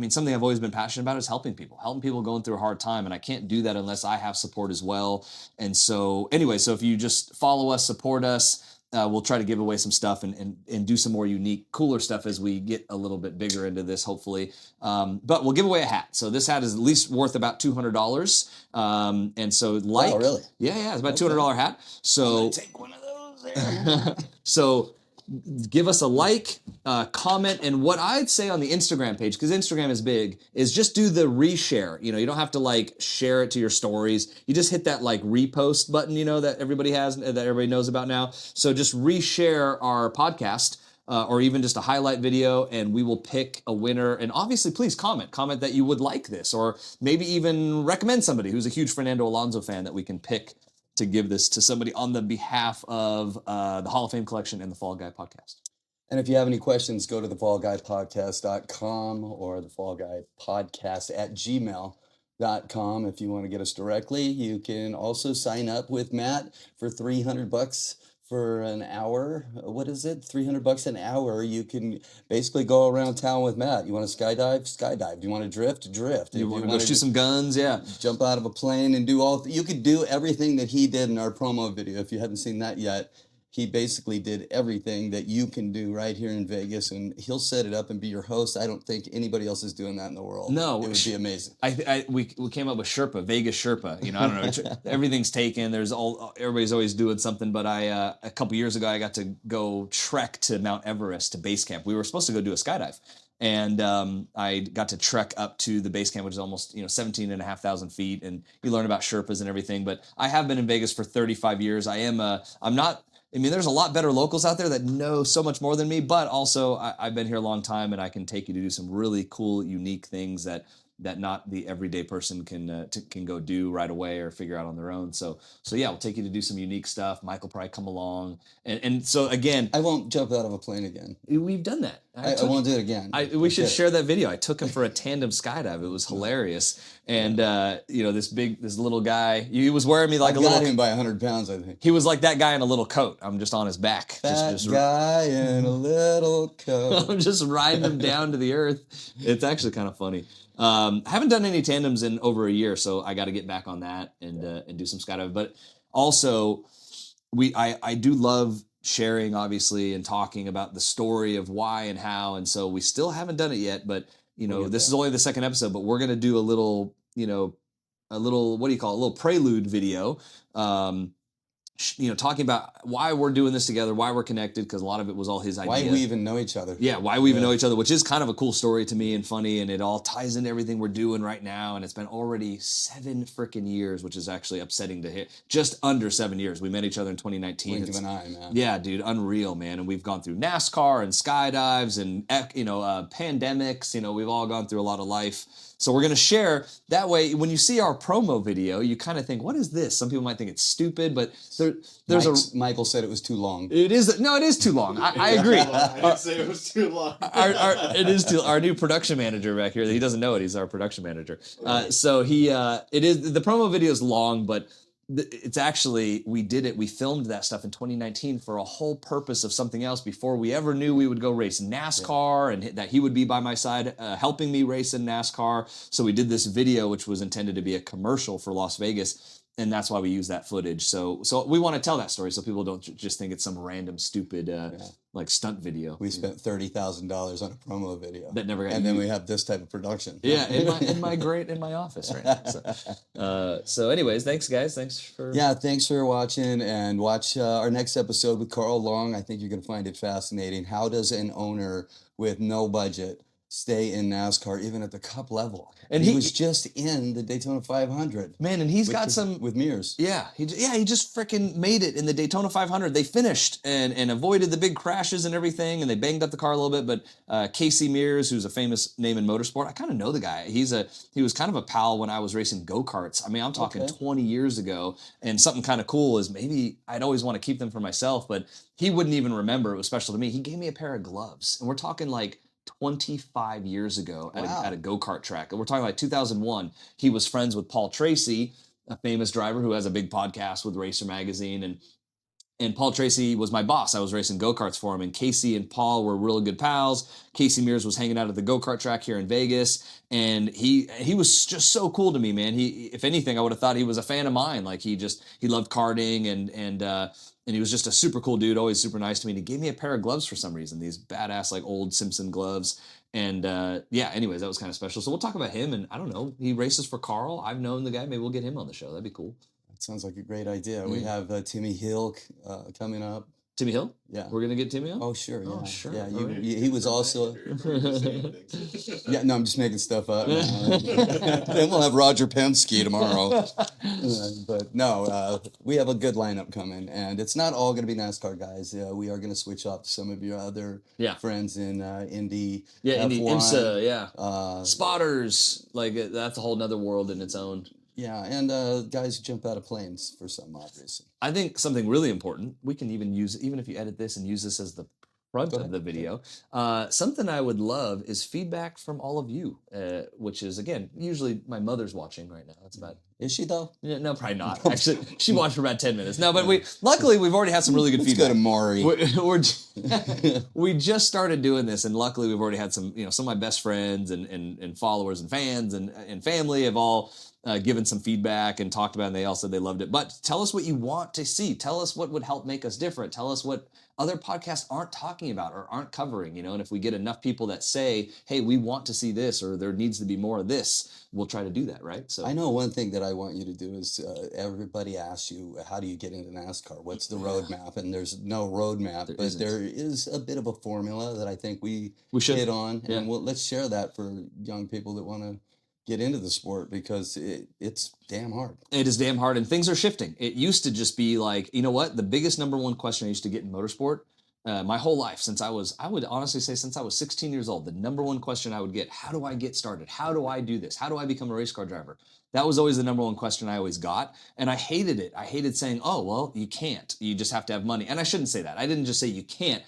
something I've always been passionate about is helping people going through a hard time. And I can't do that unless I have support as well. And so anyway, so if you just follow us, support us, we'll try to give away some stuff and do some more unique, cooler stuff as we get a little bit bigger into this, hopefully. But we'll give away a hat. So this hat is at least worth about $200. And so oh, really? Yeah, it's about a $200 hat. So take one of those there. So give us a like, comment, and what I'd say on the Instagram page, because Instagram is big, is just do the reshare. You don't have to share it to your stories. You just hit that repost button, that everybody has, that everybody knows about now. So just reshare our podcast, or even just a highlight video, and we will pick a winner. And obviously, please comment that you would like this, or maybe even recommend somebody who's a huge Fernando Alonso fan that we can pick to give this to somebody on the behalf of the Hall of Fame Collection and the Fall Guy Podcast. And if you have any questions, go to thefallguypodcast.com or thefallguypodcast@gmail.com. If you want to get us directly, you can also sign up with Matt for $300 for an hour. What is it? $300 an hour. You can basically go around town with Matt. You want to skydive? Skydive. Do you want to drift? Drift. You want to go shoot some guns? Yeah. Jump out of a plane and do you could do everything that he did in our promo video. If you haven't seen that yet, he basically did everything that you can do right here in Vegas, and he'll set it up and be your host. I don't think anybody else is doing that in the world. No. It would be amazing. We came up with Sherpa, Vegas Sherpa. I don't know. Everything's taken. Everybody's always doing something, but a couple years ago, I got to go trek to Mount Everest, to base camp. We were supposed to go do a skydive. And I got to trek up to the base camp, which is almost 17,500 feet, and you learn about Sherpas and everything. But I have been in Vegas for 35 years. There's a lot better locals out there that know so much more than me, but also I've been here a long time, and I can take you to do some really cool, unique things that not the everyday person can go do right away or figure out on their own. So yeah, we'll take you to do some unique stuff. Mike will probably come along, and so again, I won't jump out of a plane again. We've done that. I won't do it again. We should share that video. I took him for a tandem skydive. It was hilarious. And this little guy, he was wearing me like I got him by 100 pounds, I think. He was like that guy in a little coat. I'm just on his back. That guy in a little coat. I'm just riding him down to the earth. It's actually kind of funny. I haven't done any tandems in over a year, so I got to get back on that and do some skydiving. But also, I do love sharing, obviously, and talking about the story of why and how. And so we still haven't done it yet, but this is only the second episode. But we're gonna do a little, what do you call it? A little prelude video. Talking about why we're doing this together, why we're connected, because a lot of it was all his idea. Why we even know each other. Yeah, why we even know each other, which is kind of a cool story to me and funny, and it all ties into everything we're doing right now, and it's been already 7 freaking years, which is actually upsetting to hear. Just under 7 years. We met each other in 2019. Blink of an eye, man. Yeah, dude, unreal, man. And we've gone through NASCAR and skydives and, pandemics. We've all gone through a lot of life. So we're going to share. That way, when you see our promo video, you kind of think, what is this? Some people might think it's stupid, but Michael said it was too long. It is too long. I agree. I didn't say it was too long. It is too. Our new production manager back here, he doesn't know it. He's our production manager. So the promo video is long, but it's actually, we filmed that stuff in 2019 for a whole purpose of something else before we ever knew we would go race NASCAR and that he would be by my side helping me race in NASCAR. So we did this video, which was intended to be a commercial for Las Vegas. And that's why we use that footage. So we want to tell that story so people don't just think it's some random stupid like stunt video. We spent $30,000 on a promo video that never got and then we have this type of production. Yeah, in my office right now. So anyways, thanks guys. Thanks for watching, and watch our next episode with Carl Long. I think you're going to find it fascinating. How does an owner with no budget stay in NASCAR, even at the Cup level? And he was just in the Daytona 500. Man, and he's got some with Mears. Yeah, he just freaking made it in the Daytona 500. They finished and avoided the big crashes and everything, and they banged up the car a little bit. But Casey Mears, who's a famous name in motorsport, I kind of know the guy. He was kind of a pal when I was racing go-karts. I mean, I'm talking 20 years ago. And something kind of cool is maybe I'd always want to keep them for myself, but he wouldn't even remember it was special to me. He gave me a pair of gloves, and we're talking like 25 years ago at a go-kart track. And we're talking like 2001. He was friends with Paul Tracy, a famous driver who has a big podcast with Racer Magazine. And Paul Tracy was my boss. I was racing go-karts for him. And Casey and Paul were really good pals. Casey Mears was hanging out at the go-kart track here in Vegas. And he was just so cool to me, man. If anything, I would have thought he was a fan of mine. Like he loved karting and he was just a super cool dude, always super nice to me. And he gave me a pair of gloves for some reason, these badass like old Simpson gloves. And anyways, that was kind of special. So we'll talk about him. And I don't know, he races for Carl. I've known the guy. Maybe we'll get him on the show. That'd be cool. That sounds like a great idea. We have Timmy Hill coming up. Timmy Hill? Yeah. We're going to get Timmy on? Oh, sure. Yeah. Oh, sure. Yeah, he was also... Yeah, no, I'm just making stuff up. Then we'll have Roger Penske tomorrow. But no, we have a good lineup coming, and it's not all going to be NASCAR guys. We are going to switch up to some of your other friends in Indy. Yeah, F1, Indy, IMSA, yeah. Spotters, like that's a whole nother world in its own. Yeah, and guys who jump out of planes for some odd reason. I think something really important, we can even if you edit this and use this as the front of the video, something I would love is feedback from all of you, which is, again, usually my mother's watching right now. That's about... Is she, though? Yeah, no, probably not. Actually, she watched for about 10 minutes. No, but luckily, we've already had some really good feedback. Let's go to Maury. We just started doing this, and luckily, we've already had some of my best friends and followers and fans and family have all given some feedback and talked about it, and they all said they loved it. But tell us what you want to see. Tell us what would help make us different. Tell us what other podcasts aren't talking about or aren't covering, and if we get enough people that say, hey, we want to see this, or there needs to be more of this, we'll try to do that, right? So I know one thing that I want you to do is everybody asks you, how do you get into NASCAR? What's the roadmap? And there's no roadmap, there is a bit of a formula that I think we should hit on, and let's share that for young people that want to get into the sport, because it's damn hard. It is damn hard, and things are shifting. It used to just be like, you know what? The biggest number one question I used to get in motorsport my whole life, I would honestly say since I was 16 years old, the number one question I would get, how do I get started? How do I do this? How do I become a race car driver? That was always the number one question I always got, and I hated it. I hated saying, oh, well, you can't. You just have to have money. And I shouldn't say that. I didn't just say you can't.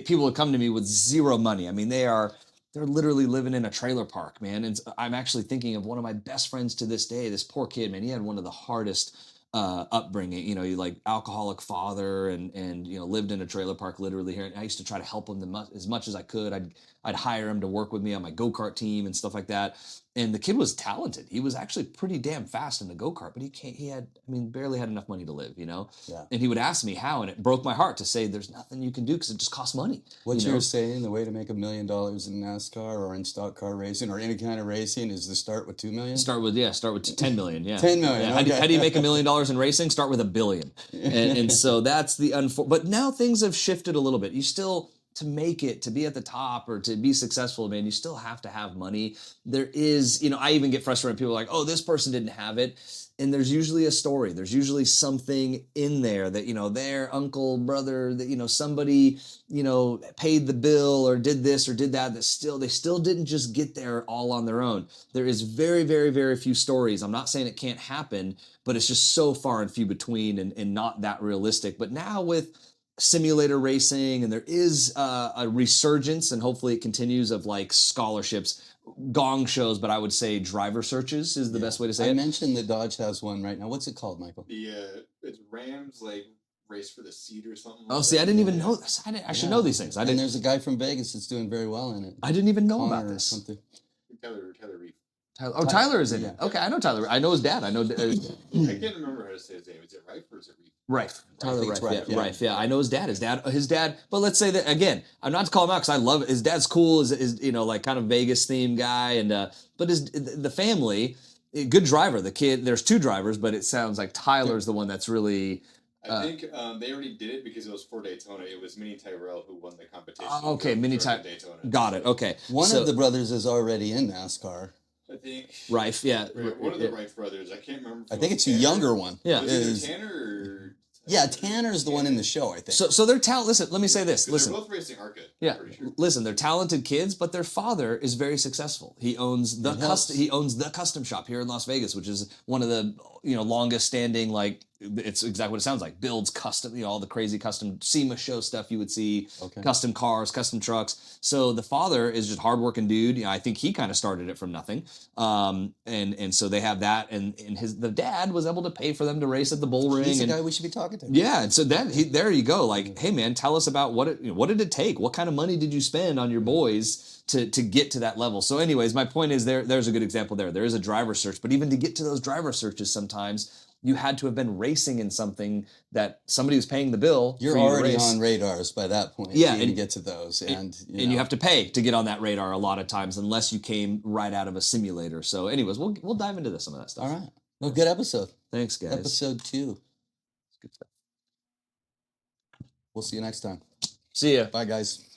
People would come to me with zero money. I mean, they're literally living in a trailer park, man. And I'm actually thinking of one of my best friends to this day, this poor kid, man. He had one of the hardest upbringing, like alcoholic father and lived in a trailer park literally here. And I used to try to help him as much as I could. I'd hire him to work with me on my go-kart team and stuff like that. And the kid was talented. He was actually pretty damn fast in the go-kart, but barely had enough money to live, Yeah. And he would ask me how, and it broke my heart to say there's nothing you can do because it just costs money. What you're saying, the way to make $1 million in NASCAR or in stock car racing or any kind of racing is to start with $2 million? Start with 10 million, yeah. 10 million, yeah. Okay. How do you make $1 million in racing? Start with $1 billion. And so that's but now things have shifted a little bit. You still... to make it, to be at the top or to be successful, man, you still have to have money. There is, I even get frustrated when people are like, oh, this person didn't have it. And there's usually a story. There's usually something in there that, their uncle, brother, that, somebody, paid the bill or did this or did that, they still didn't just get there all on their own. There is very, very, very few stories. I'm not saying it can't happen, but it's just so far and few between and not that realistic. But now with simulator racing, and there is a resurgence, and hopefully it continues, of like scholarships, gong shows, but I would say driver searches is the best way to say I it. mentioned that Dodge has one right now. What's it called, Michael? It's Rams like race for the seat or something. Oh, like see, that. I didn't even know this. I should know these things. And there's a guy from Vegas that's doing very well in it. I didn't even know Connor about or this. something. Tyler Reed. Tyler is in it. Okay, I know Tyler. I know his dad. I know. I can't remember how to say his name. Is it Rife or is it Reed? Rife. Tyler Rife, Rife. yeah. Rife. Yeah, I know his dad. His dad. But let's say that again. I'm not to call him out because I love it. His dad's cool. Is like kind of Vegas themed guy, and but the family, good driver. The kid. There's two drivers, but it sounds like Tyler's the one that's really. I think they already did it because it was for Daytona. It was Mini Tyrell who won the competition. Okay, Mini Daytona. Got it. Okay. One of the brothers is already in NASCAR. I think. Rife. Yeah. One of the Rife brothers. I can't remember. I think it's a younger one. Yeah. Was it Tanner or? Yeah, Tanner's the one in the show, I think. So they're talented. Listen, let me say this. Listen. They're both racing ARCA. Yeah, Sure. listen, they're talented kids, but their father is very successful. He owns the custom shop here in Las Vegas, which is one of the longest standing, like, it's exactly what it sounds like. Builds custom, all the crazy custom SEMA show stuff you would see, custom cars, custom trucks. So the father is just hardworking dude. I think he kind of started it from nothing, and so they have that, and the dad was able to pay for them to race at the bull ring. He's the and, guy we should be talking to. Yeah, and so there you go. Like, hey man, tell us about what did it take? What kind of money did you spend on your boys to get to that level? So anyways, my point is there's a good example there. There is a driver search, but even to get to those driver searches, sometimes you had to have been racing in something that somebody was paying the bill. You're already on radars by that point. Yeah, and get to those, and you have to pay to get on that radar a lot of times, unless you came right out of a simulator. So anyways, we'll dive into some of that stuff. All right. Well, good episode. Thanks, guys. Episode 2. Good stuff. We'll see you next time. See ya. Bye, guys.